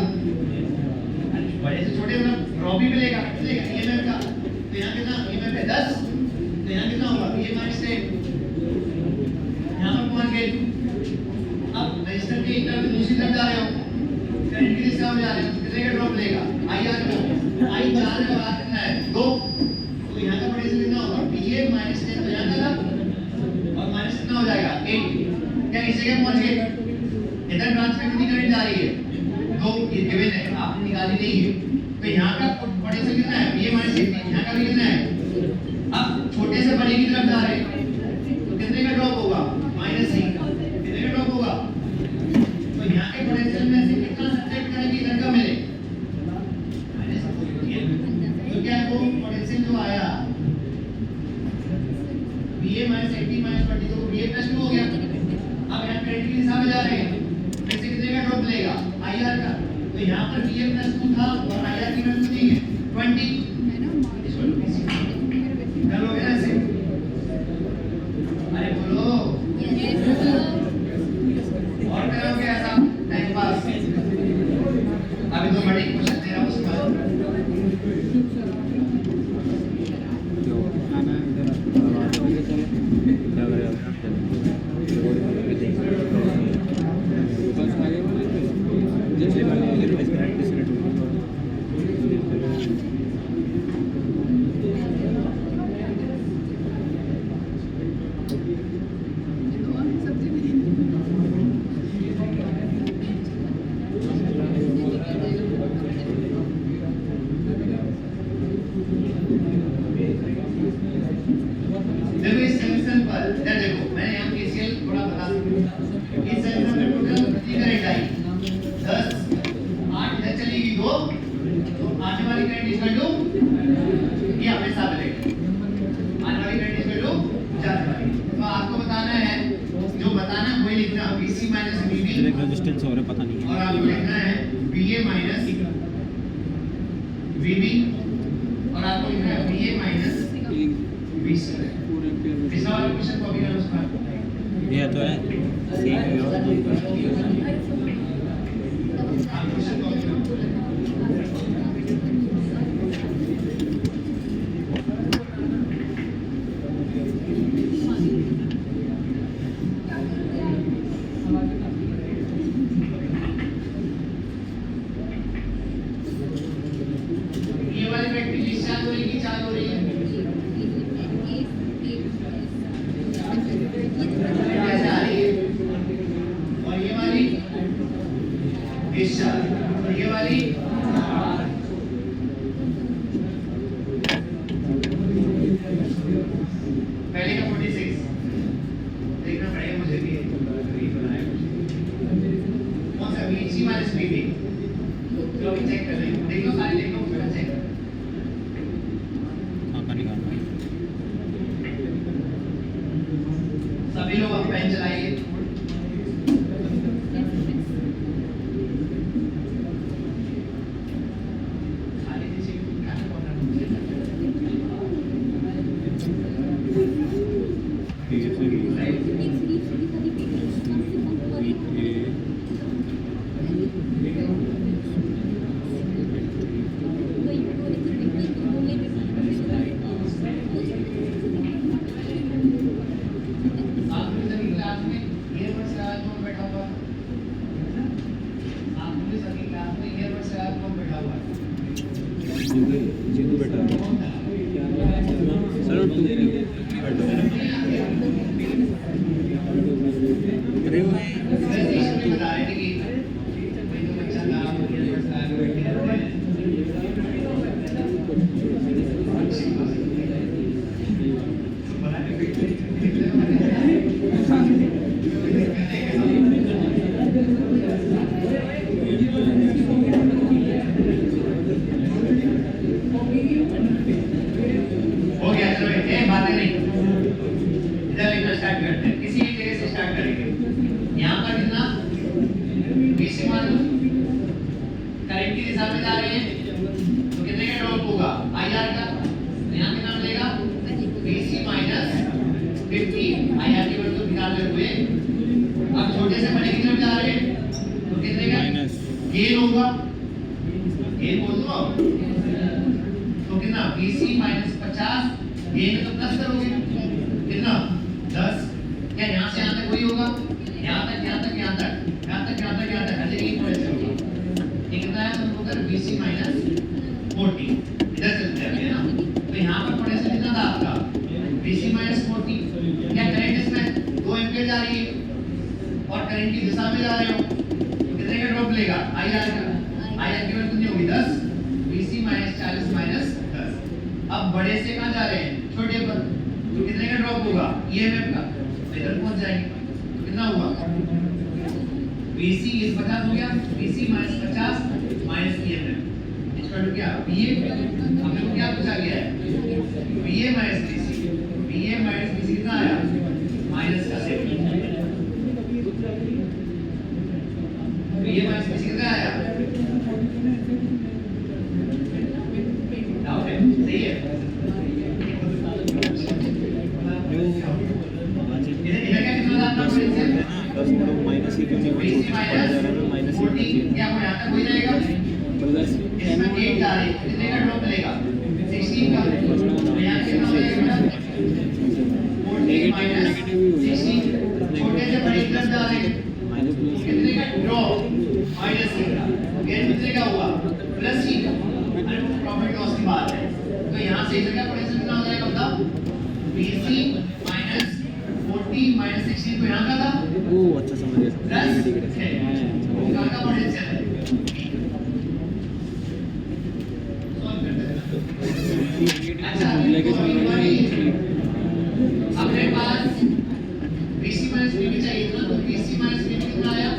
बड़े से छोटे में ड्रॉप भी मिलेगा मिलेगा EMF का तो यहाँ कितना EMF है 10 तो यहाँ कितना होगा VA माइनस 10 यहाँ पर पहुँच गए अब रजिस्टर के एक तरफ से दूसरी तरफ जा रहे हो क्या करंट की दिशा में जा रहे हैं तो कितने का ड्रॉप लेगा आई आर को आई 4 में बात करना है 2 तो यहाँ का पोटेंशियल कितना होगा बीए माइनस 10 हो जाएगा ना और माइनस कितना हो जाएगा 8 क्या इस जगह पहुंच गए इधर ट्रांसफर कितनी करंट जा रही है 2 ये गिवन है आपने निकाली नहीं है तो यहाँ का पोटेंशियल कितना है बीए माइनस 8 यहाँ का भी कितना है अब छोटे से बड़े की तरफ जा रहे हैं तो कितने का ड्रॉप होगा माइनस 3 कितने का ड्रॉप होगा तो यहाँ के पोटेंशियल में से कितना सब्ट्रैक्ट करेंगे इधर का मिले माइनस तो क्या है वो पोटेंशियल जो आया बीए माइनस 80 माइनस 20 तो बीए प्लस 2 हो गया अब यहाँ करंट की दिशा में जा रहे हैं इससे कितने का ड्रॉप लेगा आईआर का तो यहाँ पर बीए प्लस 2 था और आईआर की वैल्यू कितनी है 20 करोगे ना ऐसे अरे बोलो और करोगे ऐसा टाइम पास अभी तो बड़ी क्वेश्चन दे रहा हूँ उसका जो आना है इधर क्या करेगा बस आगे जैसे मैंने डिस्कनेक्ट देखो इस समीकरण पर इधर देखो मैं यहाँ केसीएल थोड़ा बता दूँ इस समीकरण में टोटल कितनी करंट आई 10 8 इधर चलेगी 2 तो आने वाली करंट इक्वल टू ये हमेशा मिलेगा आने वाली करंट इक्वल टू जाने वाली तो आपको बताना है जो बताना है वही लिखना BC माइनस BB रेजिस्टेंस हो रहा है पता नहीं और आपको लिखना है BA माइनस BB और आपको लिखना है BA माइनस BC इस वाले क्वेश्चन को अभी करना उसका ये तो है सेम आप क्वेश्चन को अभी करना ये वाली व्यक्ति डिस्चार्ज हो रही है कि चार्ज हो रही है कैसे आ रही है और ये वाली डिस्चार्ज और ये वाली पहले का 46 देखना पड़ेगा मुझे भी कौन सा BC माइनस BB तो अभी चेक कर लेंगे देखो सारे देखो उसका चेक आपका निकालना है सभी लोग अब पेन चलाइए खाली किसी को खाना पड़ना ठीक है सर जीतू बेटा सर तू अरे हो गया चलो ये बातें नहीं इधर लिखना स्टार्ट करते हैं किसी भी जगह से स्टार्ट करेंगे यहाँ पर कितना BC मान लो करंट की दिशा में जा रहे हैं तो कितने का ड्रॉप होगा IR का तो यहाँ कितना मिलेगा BC माइनस 50 IR की वैल्यू निकालते हुए अब छोटे से बड़े की तरफ जा रहे हैं तो कितने का माइनस गेन होगा गेन बोल दो तो कितना BC माइनस 50 गेन तो प्लस करोगे कितना 10 क्या यहाँ से यहाँ तक वही होगा यहाँ तक यहाँ तक यहाँ तक यहाँ तक यहाँ तक यहाँ तक हर जगह पोटेंशियल होगा अंदर BC माइनस 40 इधर चलते हैं ना, तो यहाँ पर पोटेंशियल कितना था आपका BC माइनस 40। क्या करंट इसमें 2 एम्पीयर जा रही है और करंट की दिशा में जा रहे हो, कितने का ड्रॉप लेगा IR का, IR की वैल्यू कितनी होगी 10, BC माइनस 40 माइनस 10। अब बड़े से कहाँ जा रहे हैं छोटे पर, तो कितने का ड्रॉप होगा EMF का, इधर पहुंच जाएंगे, तो कितना हुआ BC इस 50 हो गया, BC minus 50 minus EMF equal to क्या BA। हमने को क्या पूछा गया है BA minus BC, BA minus BC कितना आया माइनस का 7, BA माइनस BC कितना आया, डाउट है सही है, इधर क्या कितना था पोटेंशियल माइनस ही क्योंकि BC माइनस 40 क्या हो जाता हो जाएगा, इसमें 8 जा रही है, कितने का ड्रॉप मिलेगा 16 का, तो यहाँ कितना हो जाएगा 40 माइनस 16, छोटे से बड़े की तरफ जा रहे हैं, कितने का ड्रॉप माइनस C का, गेन कितने का हुआ प्लस C का, प्रॉफिट लॉस की बात है, तो यहाँ से इधर का पोटेंशियल कितना हो जाएगा बताओ BC माइनस 40 माइनस 16, तो यहाँ का था ओह अच्छा समझ गया प्लस कहाँ का पोटेंशियल है, अच्छा अपने पास BC माइनस BB चाहिए था, तो BC माइनस BB कितना आया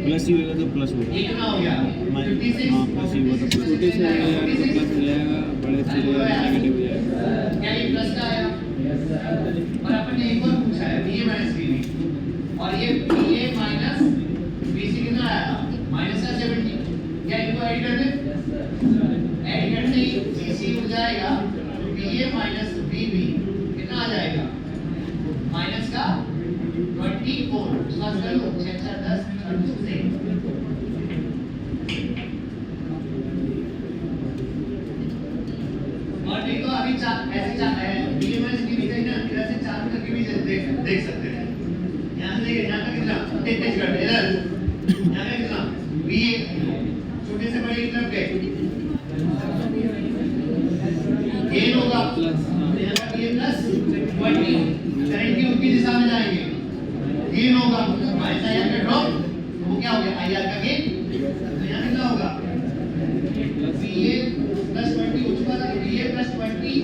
प्लस ही होगा तो प्लस होगा, ये कितना हो गया 56, हाँ प्लस ही होगा तो प्लस, छोटे से प्लस मिलेगा, बड़े से नेगेटिव हो जाएगा। क्या ये प्लस का आया, और अपन ने एक और पूछा है BA माइनस BB, और ये BA माइनस BC कितना आया था माइनस का 70, क्या इनको ऐड कर दे, ऐड करते ही BC हो जाएगा BA माइनस BB कितना आ जाएगा माइनस का 24, प्लस कर लो 6 4 10 से, और नहीं तो अभी ऐसे BA माइनस BB का ना इधर से चालू करके भी देख सकते हैं, यहाँ से देखिए यहाँ का कितना तेज कर दे, इधर यहाँ का कितना BA छोटे से बड़े की तरफ गए, गेन होगा प्लस, यहाँ का BA प्लस 20, करंट की उनकी दिशा में जाएंगे, गेन होगा माइनस IR का ड्रॉप, तो वो क्या हो गया IR का गेन, तो यहाँ कितना होगा BA प्लस 20 हो चुका था, तो BA प्लस 20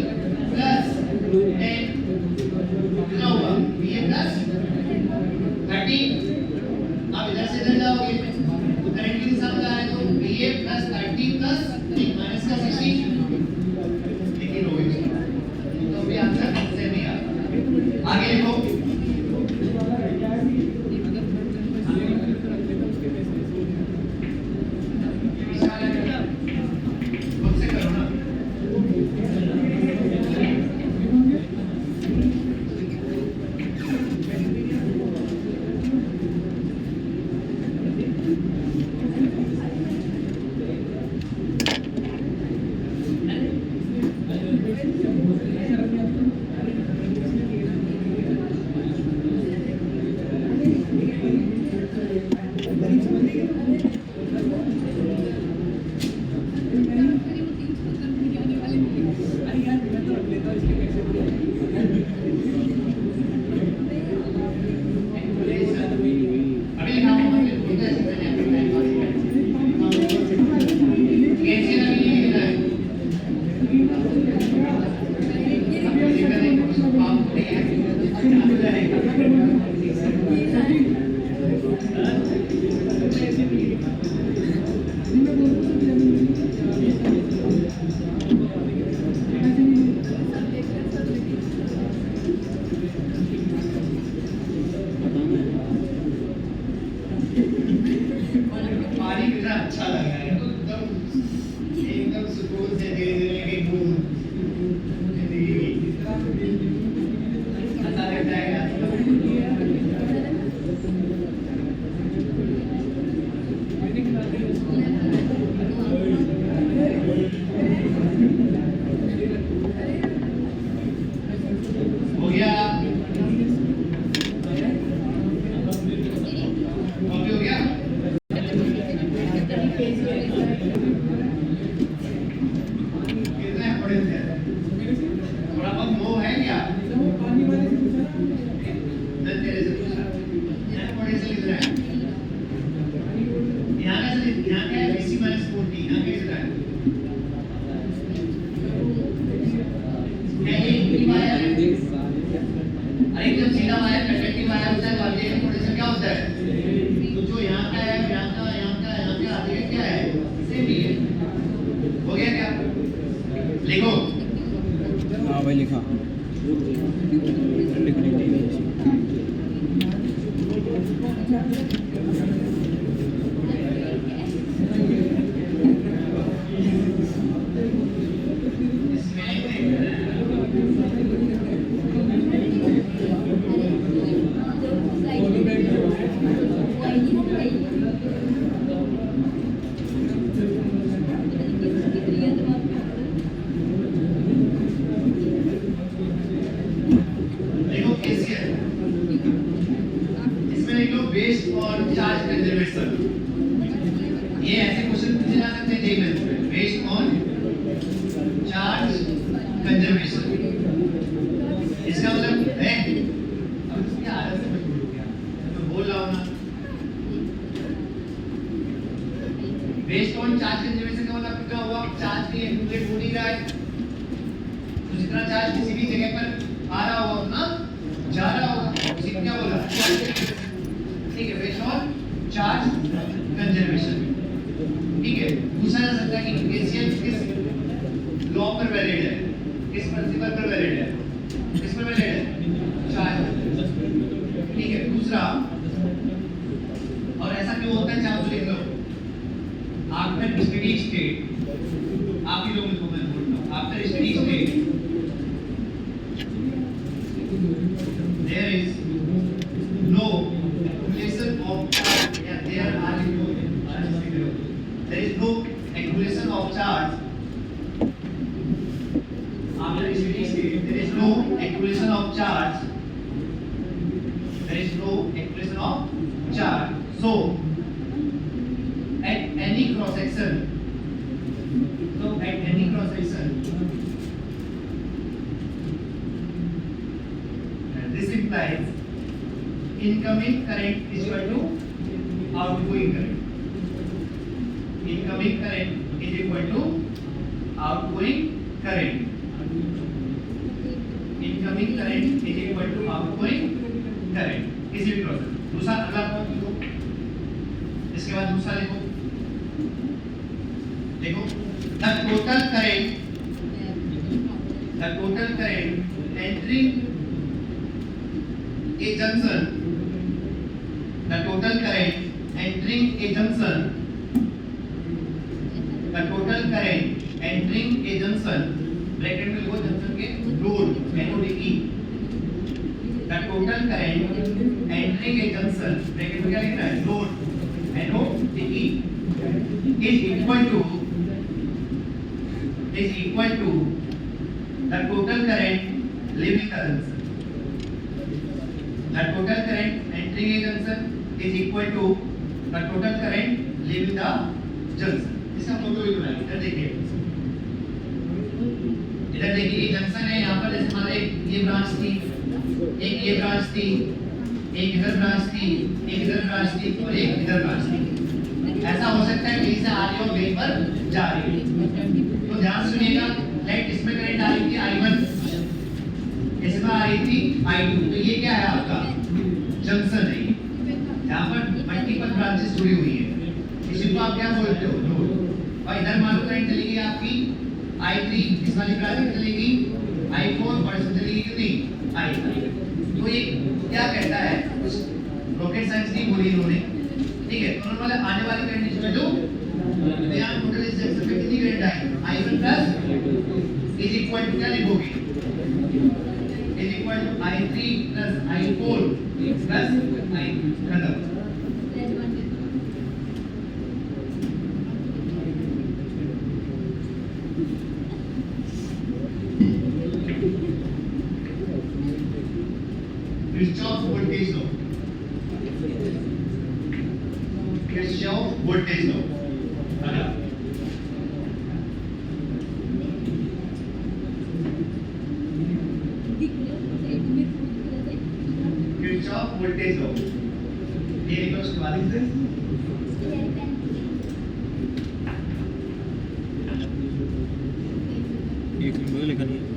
प्लस 10 कितना हुआ BA प्लस 30। अब इधर से इधर जाओगे तो करंट की दिशा में जा रहे हैं, तो BA प्लस 30 प्लस माइनस का 60, लेकिन होगी तो भी आंसर से नहीं आता। आगे लिखो खुद से करो ना, अभी लिखा हूँ मैं बोलते हैं कैसे लगी है पानी कितना अच्छा लग रहा है, एकदम सुकून से धीरे धीरे की बूंद अच्छा लग जाएगा। हो गया कॉपी हो गया। -14 ना कैसे है ये वायर अरे जब सीधा वायर कंडक्टिंग वायर होता है तो आगे का पोटेंशियल क्या होता है तो जो यहाँ का है यहाँ का आगे का क्या है सेम ही है हो गया क्या लिखो हाँ भाई लिखा देखो कैसे है इसमें लिख लो बेस्ड ऑन चार्ज कंजर्वेशन ये ऐसे क्वेश्चन पूछे जा सकते हैं देख लेते हैं बेस्ड ऑन चार्ज कंजर्वेशन इसका मतलब है अब इसकी आदत से मत भूल गया मैं बोल रहा हूं ना बेस्ड ऑन चार्ज कंजर्वेशन का मतलब क्या हुआ चार्ज भी एक्यूमुलेट हो नहीं रहा है तो जितना चार्ज किसी भी जगह पर आ रहा होगा उतना जा रहा होगा उसी को क्या बोला ठीक है बेस्ड ऑन चार्ज कंजर्वेशन ठीक है पूछा जा सकता है कि केसीएल किस लॉ पर वैलिड है किस प्रिंसिपल पर वैलिड है किस पर वैलिड है चार्ज ठीक है दूसरा और ऐसा क्यों होता है चार्ज लिख लो आफ्टर स्टेडी स्टेट आप ही लोगों को मैं बोल रहा हूं after steady state there is no accumulation of charge there is no accumulation of charge after steady state there is no accumulation of charge there is no accumulation of charge so at any cross section this implies incoming current is equal to outgoing current incoming current is equal to outgoing current incoming current is equal to outgoing current इसी process दूसरा अगला point लिखो इसके बाद दूसरा लिखो देखो the total current entering a junction the total current entering a junction bracket में लिखो जंक्शन के load NODE the total current entering a junction bracket में क्या लिखना है load NODE is equal to the total current leaving the junction the total current entering a junction is equal to the total current leaving the junction इसका photo भी बनाइए इधर देखिए ये जंक्शन है यहाँ पर जैसे हमारे ये ब्रांच थी एक ये ब्रांच थी एक इधर ब्रांच थी एक इधर ब्रांच थी और एक इधर ब्रांच थी ऐसा हो सकता है कहीं से आ रही हो कहीं पर जा रही है तो ध्यान सुनिएगा लाइट इसमें करंट आ रही थी I1 इसमें आ रही थी I2 तो ये क्या है आपका जंक्शन है यहाँ पर मल्टीपल ब्रांचेस जुड़ी हुई है इसी को आप क्या बोलते हो नोड और इधर मान लो करंट चलेगी आपकी I3 इस वाली ब्रांच में चलेगी I4 और इसमें चलेगी कितनी I3 तो ये क्या कहता है रॉकेट साइंस की बोली इन्होंने ठीक है तो उन्होंने आने वाली करंट इसमें जो तो यहाँ टोटल इस जंक्शन पे कितनी करंट आई I1 plus is equal to क्या लिखोगे is equal to I3 plus I4 plus I खत्म Kirchhoff voltage law. Kirchhoff voltage law. अगला Kirchhoff voltage law. ये लिखो उसके बाद इसे एक मिनट में लिखा नहीं है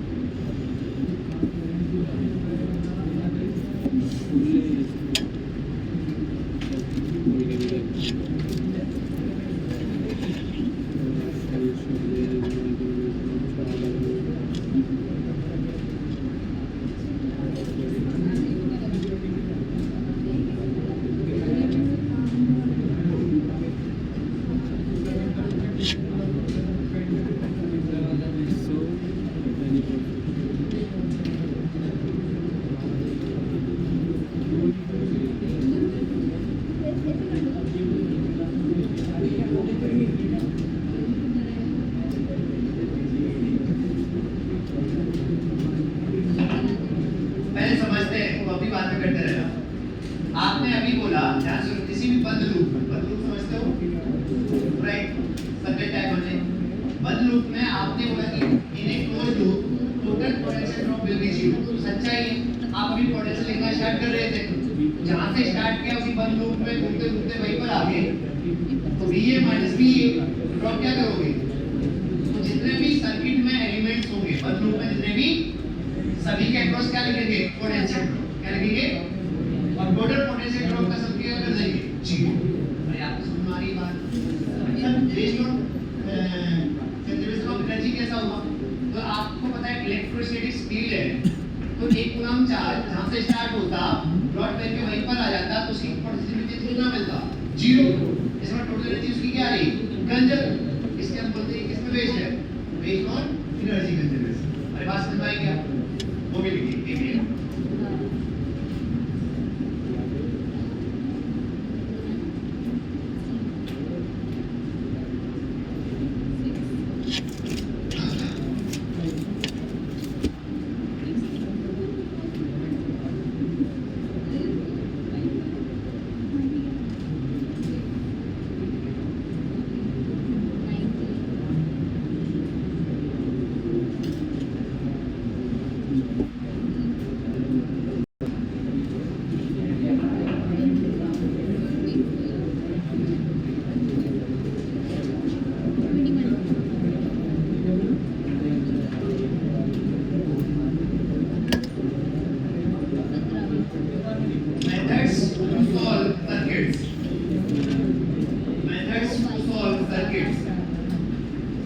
पहले समझते हैं, वो अभी बात में करते रहना। आपने अभी बोला, ध्यान से किसी भी बंद लूप समझते हो, राइट? सर्किट टाइप होने बंद लूप में आपने बोला कि in a closed loop total potential drop will be 0। सच्चाई है, आप अभी पोटेंशियल लिखना स्टार्ट कर रहे थे, जहां से स्टार्ट किया उसी बंद लूप में घूमते घूमते वहीं पर आ गए, तो VA माइनस VA ड्रॉप क्या करोगे? तो जितने भी सर्किट में एलिमेंट्स होंगे बंद लूप में, जितने भी सभी के अक्रॉस क्या लिखेंगे? Potential drop. क्या लिखेंगे? और टोटल पोटेंशियल ड्रॉप का सब क्या कर देंगे? 0। अरे आपको समझ में आ रही बात? Sir ratio conservation of energy कैसा होगा? तो आपको पता है इलेक्ट्रोस्टैटिक फील्ड है, तो एक कूलम चार्ज जहां से स्टार्ट होता डॉट करके वहीं पर आ जाता, तो उसकी पोटेंशियल कितना मिलता? 0। इसमें टोटल एनर्जी उसकी क्या आ रही? कंजर्व। इसके हम बोलते हैं किसमें बेस्ड है? Based on energy conservation. अरे बात समझ में आई क्या? वो भी लिखिए एक मिनट।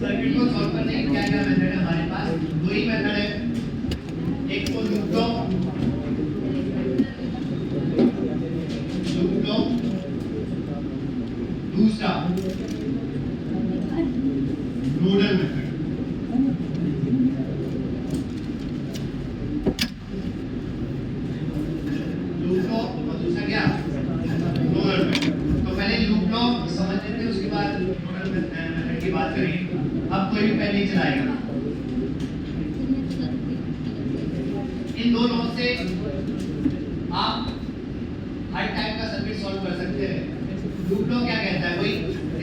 सर्किट को सॉल्व करने के क्या क्या मेथड है हमारे पास? दो ही मेथड है, एक तो लूप लो, दूसरा नोडल मेथड। लूप लो और दूसरा क्या? Nodal method. तो पहले लूप लो समझ लेते हैं, उसके बाद नोडल मेथड की बात करेंगे। अब कोई भी पेन नहीं चलाएगा। इन दो लॉ से आप हर टाइप का सर्किट सॉल्व कर सकते हैं। लूप लॉ क्या कहता है? वही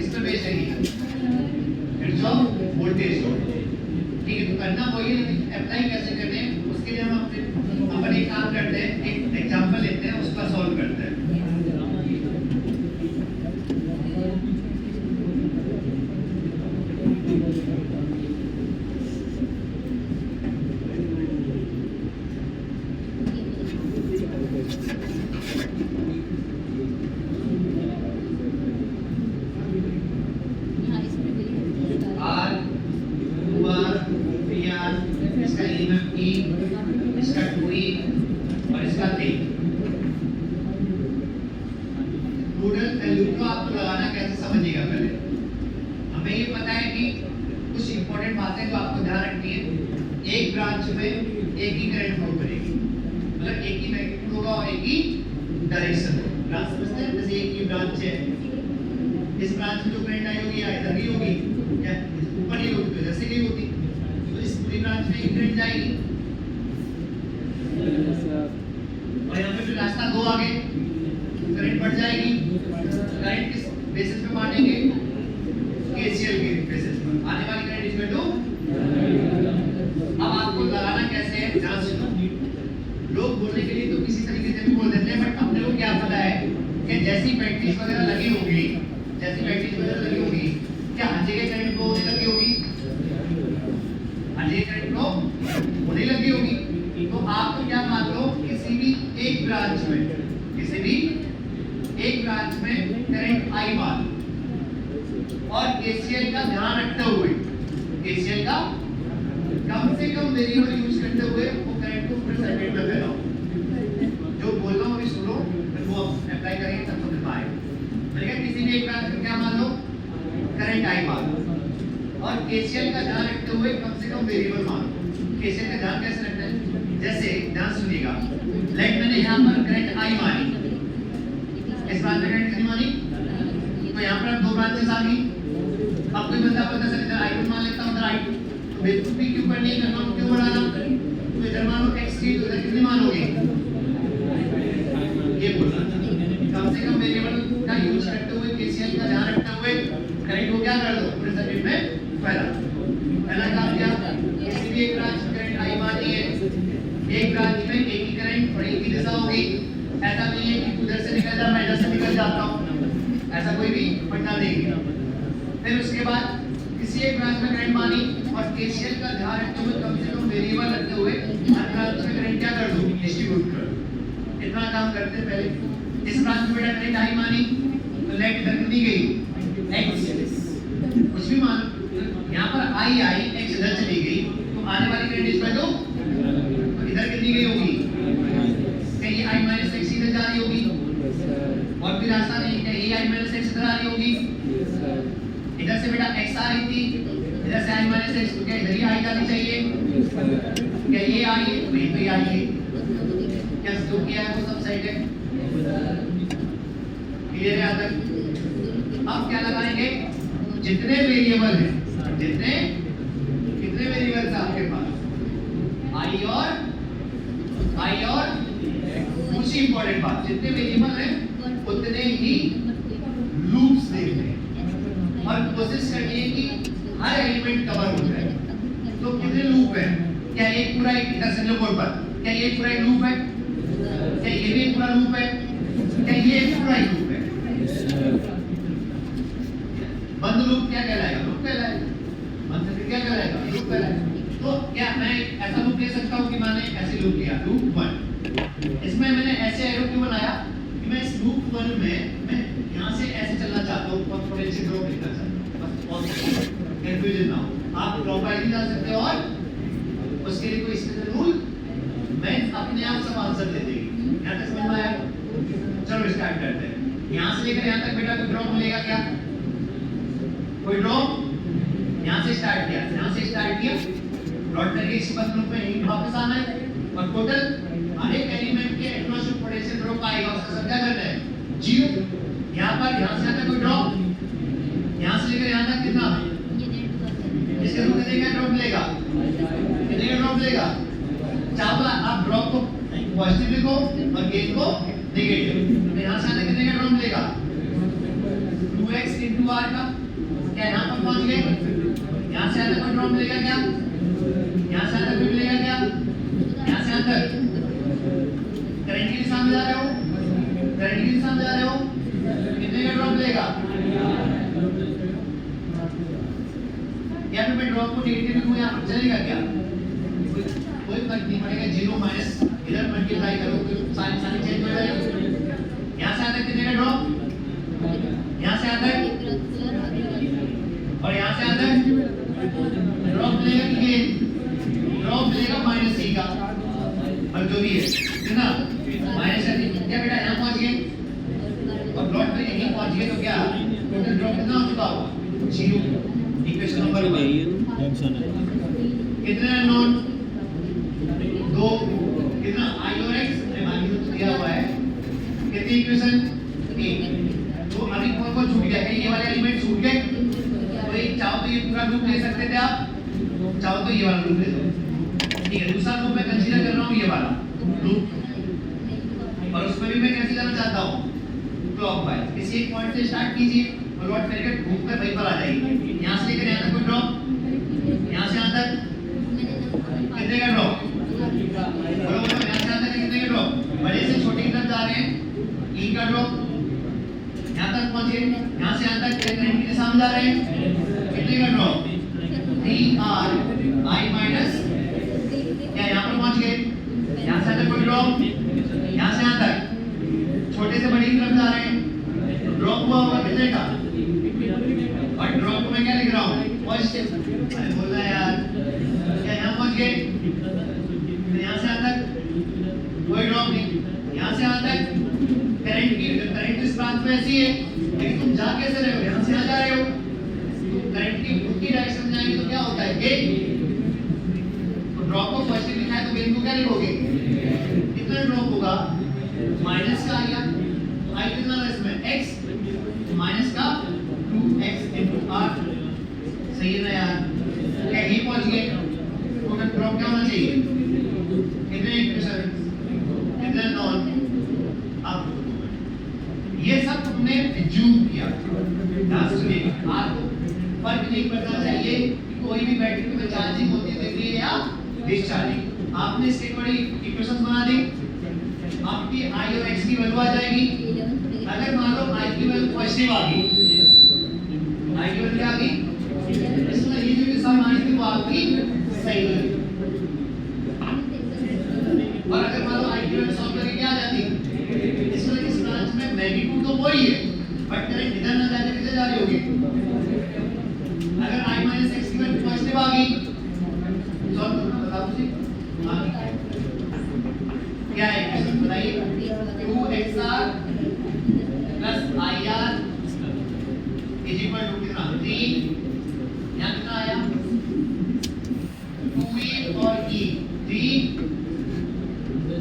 इस पे बेस्ड है, किरचॉफ वोल्टेज लॉ। ठीक है, तो करना वही है, लेकिन अप्लाई कैसे करते हैं उसके लिए हम अपन एक काम करते हैं, एक एग्जांपल लेते हैं, उसका सॉल्व करते हैं। इसका 2E और इसका 3। नोडल लूप को आपको लगाना कैसे समझिएगा पहले। हमें ये पता है कि कुछ इंपॉर्टेंट बातें जो आपको ध्यान रखनी है। एक ब्रांच में एक ही करंट फ्लो करेगी, मतलब एक ही मैग्नीट्यूड होगा और एक ही डायरेक्शन होगा। ब्रांच समझते हैं? जैसे एक ही ब्रांच है, इस ब्रांच में जो करंट आई होगी इधर भी होगी, क्या ऊपर ही होगी, इधर से नहीं होती, तो इस पूरी ब्रांच में एक करंट जाएगी और यहाँ पे फिर रास्ता 2 आगे करंट बढ़ जाएगी। करंट किस बेसिस पे मानेंगे? KCL के बेसिस पर। आने वाली करंट इक्वल टू। अब आपको लगाना कैसे है ध्यान सुनो। लोग बोलने के लिए तो किसी तरीके से भी बोल देते हैं, बट अपने को क्या पता है कि जैसी बैटरीज वगैरह लगी होगी, क्या हर जगह करंट फ्लो होने लगी होगी? हर ये करंट को होने लगी होगी। तो आप तो क्या मान लो किसी भी एक ब्रांच में करंट I मान लो और KCL का ध्यान रखते हुए KCL का कम से कम वेरिएबल यूज करते हुए वो करंट को पूरे सर्किट में फैलाओ। जो बोल रहा हूँ अभी सुनो, फिर वो अप्लाई करेंगे तब समझ में आएगा। मैंने कहा किसी भी एक ब्रांच में क्या मान लो करंट I मान लो और KCL का ध्यान रखते हुए कम से कम वेरिएबल मान लो। KCL का ध्यान कैसे रखना है? जैसे ध्यान सुनिएगा, लाइक मैंने यहाँ पर करंट I मानी, इस ब्रांच में करंट कितनी मानी? तो यहाँ पर दो ब्रांचेस आ गई। अब कोई बंदा बोलता है इधर I1 मान लेता हूँ, उधर I2, तो बेवकूफी क्यों करनी है, करना क्यों बढ़ाना? तो इधर मानो x3 तो इधर कितनी मानोगे? ये बोलना कम से कम वेरिएबल का यूज करते हुए KCL का ध्यान रखते हुए करंट को क्या कर दो पूरे सर्किट में फैला। पहला काम क्या? किसी भी एक ब्रांच करंट I मानी है, एक ब्रांच में एक ही करंट और एक ही दिशा होगी। ऐसा नहीं है कि उधर से निकल जा मैं इधर से निकल जाता हूँ, ऐसा कोई भी पढ़ना नहीं। फिर उसके बाद किसी एक ब्रांच में करंट मानी और KCL का ध्यान रखते हुए कम से कम वेरिएबल रखते हुए हर ब्रांच में करंट क्या कर दो डिस्ट्रीब्यूट कर दो। इतना काम करते हैं पहले। इस ब्रांच में करंट I मानी तो लेट इधर कितनी गई x, कुछ भी मान यहाँ पर I x इधर चली गई तो आने वाली करंट इस पर तो इधर कितनी गई होगी? कहीं I माइनस x इधर जा रही होगी और फिर आसान है कहीं I माइनस x इधर आ रही होगी। इधर से बेटा x आ रही थी, इधर से I माइनस x, तो क्या इधर ही I जानी चाहिए? क्या ये I है? वहीं पे I है। क्या जो किया है वो सब सही है? क्लियर है? आगे अब क्या लगाएंगे? जितने वेरिएबल हैं, कितने वेरिएबल्स हैं आपके पास? I और दूसरी इंपॉर्टेंट बात, जितने वेरिएबल हैं उतने ही लूप्स देखने हैं और कोशिश करनी है कि हर एलिमेंट कवर हो जाए। तो कितने लूप हैं? क्या ये पूरा एक इधर से लो बोर्ड पर, क्या ये पूरा एक लूप है? क्या ये भी पूरा लूप है? क्या ये पूरा एक लूप है? बंद लूप क्या कहलाएगा? लूप कहलाएगा। बंद सर्किट क्या कहलाएगा? लूप कहलाएगा। तो क्या मैं ऐसा लूप ले सकता हूँ कि मैंने ऐसे लूप लिया लूप 1, इसमें मैंने ऐसे एरो क्यों बनाया कि मैं इस लूप 1 में मैं यहाँ से ऐसे चलना चाहता हूँ और पोटेंशियल ड्रॉप लिखना चाहता हूँ, बस कंफ्यूजन ना हो। आप ड्रॉप बाय भी जा सकते हो और उसके लिए कोई स्पेशल रूल मैं अपने आप सब आंसर दे देगी। यहाँ तक समझ में आया? चलो स्टार्ट करते हैं। यहाँ से लेकर यहाँ तक बेटा कोई ड्रॉप मिलेगा क्या? कोई ड्रॉप? यहाँ से स्टार्ट किया प्लॉट करके इस बस लूप में यहीं वापस आना है और टोटल हर एक एलिमेंट के अक्रॉस पोटेंशियल ड्रॉप आएगा, उसका सब क्या करना है? 0। यहाँ पर यहाँ से आता कोई ड्रॉप, यहाँ से लेकर यहाँ तक कितना? इसके रूप में कितने का ड्रॉप मिलेगा? कितने का ड्रॉप मिलेगा? चाहे आप ड्रॉप को पॉजिटिव लिखो और गेन को नेगेटिव। तो यहाँ से आता कितने का ड्रॉप मिलेगा? 2x into r का। क्या यहाँ पर पहुँच गए? यहाँ से आता कोई ड्रॉप मिलेगा क्या? यहाँ से अंदर भी मिलेगा क्या? यहाँ से अंदर करंट की दिशा में जा रहे हो, कितने का ड्रॉप मिलेगा? या फिर मैं ड्रॉप को नेगेटिव लिखूं यहाँ पर चलेगा क्या? कोई फर्क नहीं पड़ेगा। 0 माइनस इधर मल्टीप्लाई करो तो सारी चेंज हो जाएगी। यहाँ से अंदर कितने का ड्रॉप? यहाँ से अंदर और यहाँ से अंदर ड्रॉप मिलेगा कि गेन? ड्रॉप मिलेगा माइनस c का, और जो भी है ना माइनस का। क्या बेटा यहाँ पहुंच गए और प्लॉट पे यहीं पहुंच गए तो क्या टोटल ड्रॉप कितना हो चुका होगा? 0। इक्वेशन नंबर 1 कितने नॉन 2 कितना I और x ने मानी तो दिया हुआ है कितनी इक्वेशन 1। तो अभी कौन छूट गया? ये वाले एलिमेंट छूट गए। तो एक चाहो तो ये पूरा लूप ले सकते थे आप, चाहो तो ये वाला लूप ले लो। ठीक है, दूसरा लूप मैं कंसीडर कर रहा हूँ ये वाला लूप और उसमें भी मैं कैसे जाना चाहता हूँ? क्लॉकवाइज। किसी एक पॉइंट से स्टार्ट कीजिए और लॉट करके घूम कर वहीं पर आ जाइए। यहाँ से लेकर यहाँ तक कोई ड्रॉप, यहाँ से यहाँ तक कितने का ड्रॉप? बोलो यहाँ से यहाँ तक कितने का ड्रॉप? बड़े से छोटे की तरफ जा रहे हैं, ई का ड्रॉप यहाँ तक पहुंचे, यहाँ से यहाँ तक करंट की दिशा में जा रहे हैं, कितने का drop? 3r I minus drop यहाँ से यहाँ तक छोटे से बड़ी की तरफ जा रहे हैं, ड्रॉप हुआ होगा कितने का, और ड्रॉप को मैं क्या लिख रहा हूँ पॉजिटिव। अरे बोल रहा है यार, क्या यहाँ पहुँच गए, तो यहाँ से यहाँ तक कोई ड्रॉप नहीं, यहाँ से यहाँ तक करंट इस ब्रांच में ऐसी है, लेकिन तुम जा कैसे रहे हो, यहाँ से यहाँ जा रहे हो, तो करंट की उल्टी डायरेक्शन में जाएंगे तो क्या होता है गेन। तो ड्रॉप को पॉजिटिव लिखा है तो गेन को क्या लिखोगे, कितना ड्रॉप होगा, माइनस का आया, तो आई कितना है इसमें x, माइनस का 2x into r, सही है ना यार, क्या यही पहुंच गए, तो अगर ड्रॉप क्या होना चाहिए, कितने इक्वेशन, कितने नॉन, अब ये सब तुमने जूम किया, लास्ट में आपको फर्क नहीं पड़ना चाहिए कि कोई भी बैटरी में चार्जिंग होती है या डिस्चार्जिंग। आपने इसके बड़ी इक्वेशंस बना दी, आपकी आई और एक्स की वैल्यू आ जाएगी। अगर मान लो आई की वैल्यू पॉजिटिव आ गई, आई की वैल्यू आ गई, इसमें ये जो दिशा मानी थी वो आपकी सही है। और अगर मान लो आई की वैल्यू सॉल्व करके क्या आ जाती, इसमें इस ब्रांच में मैग्नीट्यूड तो वही है, बट करंट इधर ना जाके किधर जा रही होगी। अगर आई माइनस एक्स की वैल्यू पॉजिटिव आ गई, सॉल्व करना बताओ मुझे, क्या है इक्वेशन बताइए, 2xr plus ir is equal to कितना 3, यहाँ कितना आया 2e और e 3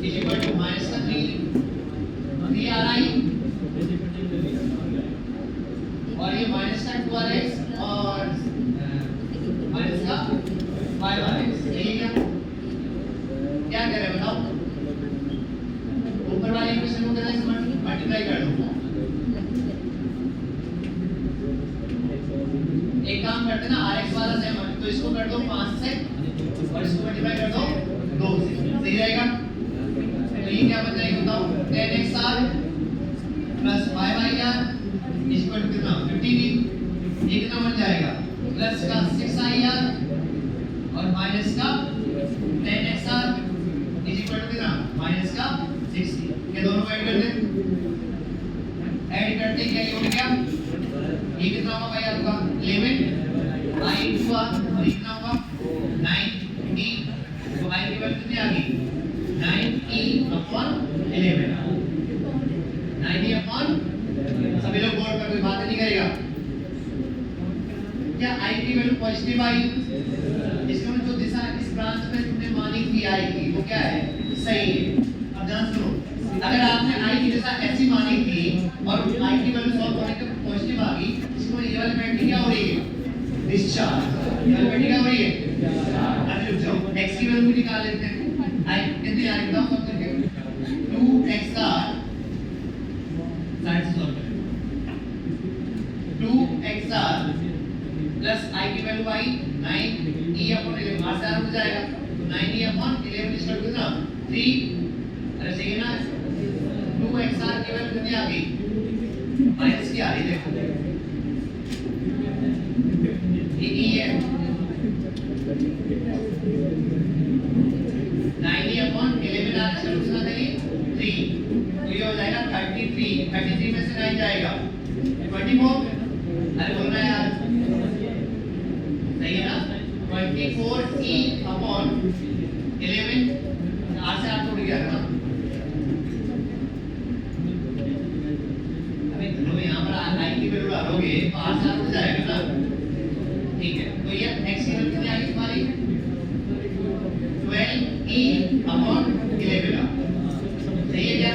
is equal to minus का 3 ri और ये माइनस का 2rx और माइनस का 5rx, यही क्या कह रहे हैं बताओ, ऊपर वाले इक्वेशन को कैसे मल्टीप्लाई कर दो। एक काम करते ना, rx वाला से तो इसको कर दो 5 से और इसको मल्टीप्लाई कर दो 2 से, सही रहेगा। तो ये क्या बन जाएगा बताओ, 10xr plus 5ir is equal to कितना 15, ये कितना बन जाएगा प्लस का 6ir और माइनस का 10xr इज इक्वल टू कितना माइनस का 60, ये दोनों को ऐड कर दे, ऐड करते क्या ये हो गया, ये कितना होगा भाई आपका 11 i into r और कितना होगा 9e, तो i की वैल्यू कितनी आ गई 9e upon 11, 9e upon, सभी लोग बोर्ड पर कोई बात नहीं करेगा, क्या i की वैल्यू पॉजिटिव आई, इसमें जो दिशा इस ब्रांच में तुमने मानी थी i की वो क्या है सही है। अब ध्यान सुनो, अगर आपने i की दिशा ऐसी मानी थी और i की वैल्यू सॉल्व करने पे पॉजिटिव आ गई, इसको ये वाली बैटरी क्या हो रही है डिस्चार्ज, ये वाली बैटरी क्या हो रही है, अब रुक जाओ x की वैल्यू भी निकाल लेते हैं, i कितनी आ रही है बताओ सब करके 2xr साइड से सॉल्व करें, 2xr प्लस i की वैल्यू आई 9e अपॉन 11 r से r हो जाएगा, तो 9e upon 11 is equal to कितना 3, अरे सही है ना, 2xr की वैल्यू कितनी आ गई माइनस की आ रही देखो, ये e है 9e अपॉन 11 r से कितना देंगे 3, तो ये हो जाएगा 33 में से 9 जाएगा 24, अरे बोल रहा है यार सही है ना, 24e अपॉन 11 r से r टूट गया ना, अभी चलो यहाँ पर i की वैल्यू डालोगे तो r से r हो जाएगा ना, ठीक है। तो ये x की वैल्यू कितनी आई हमारी 12e अपॉन 11, सही है क्या,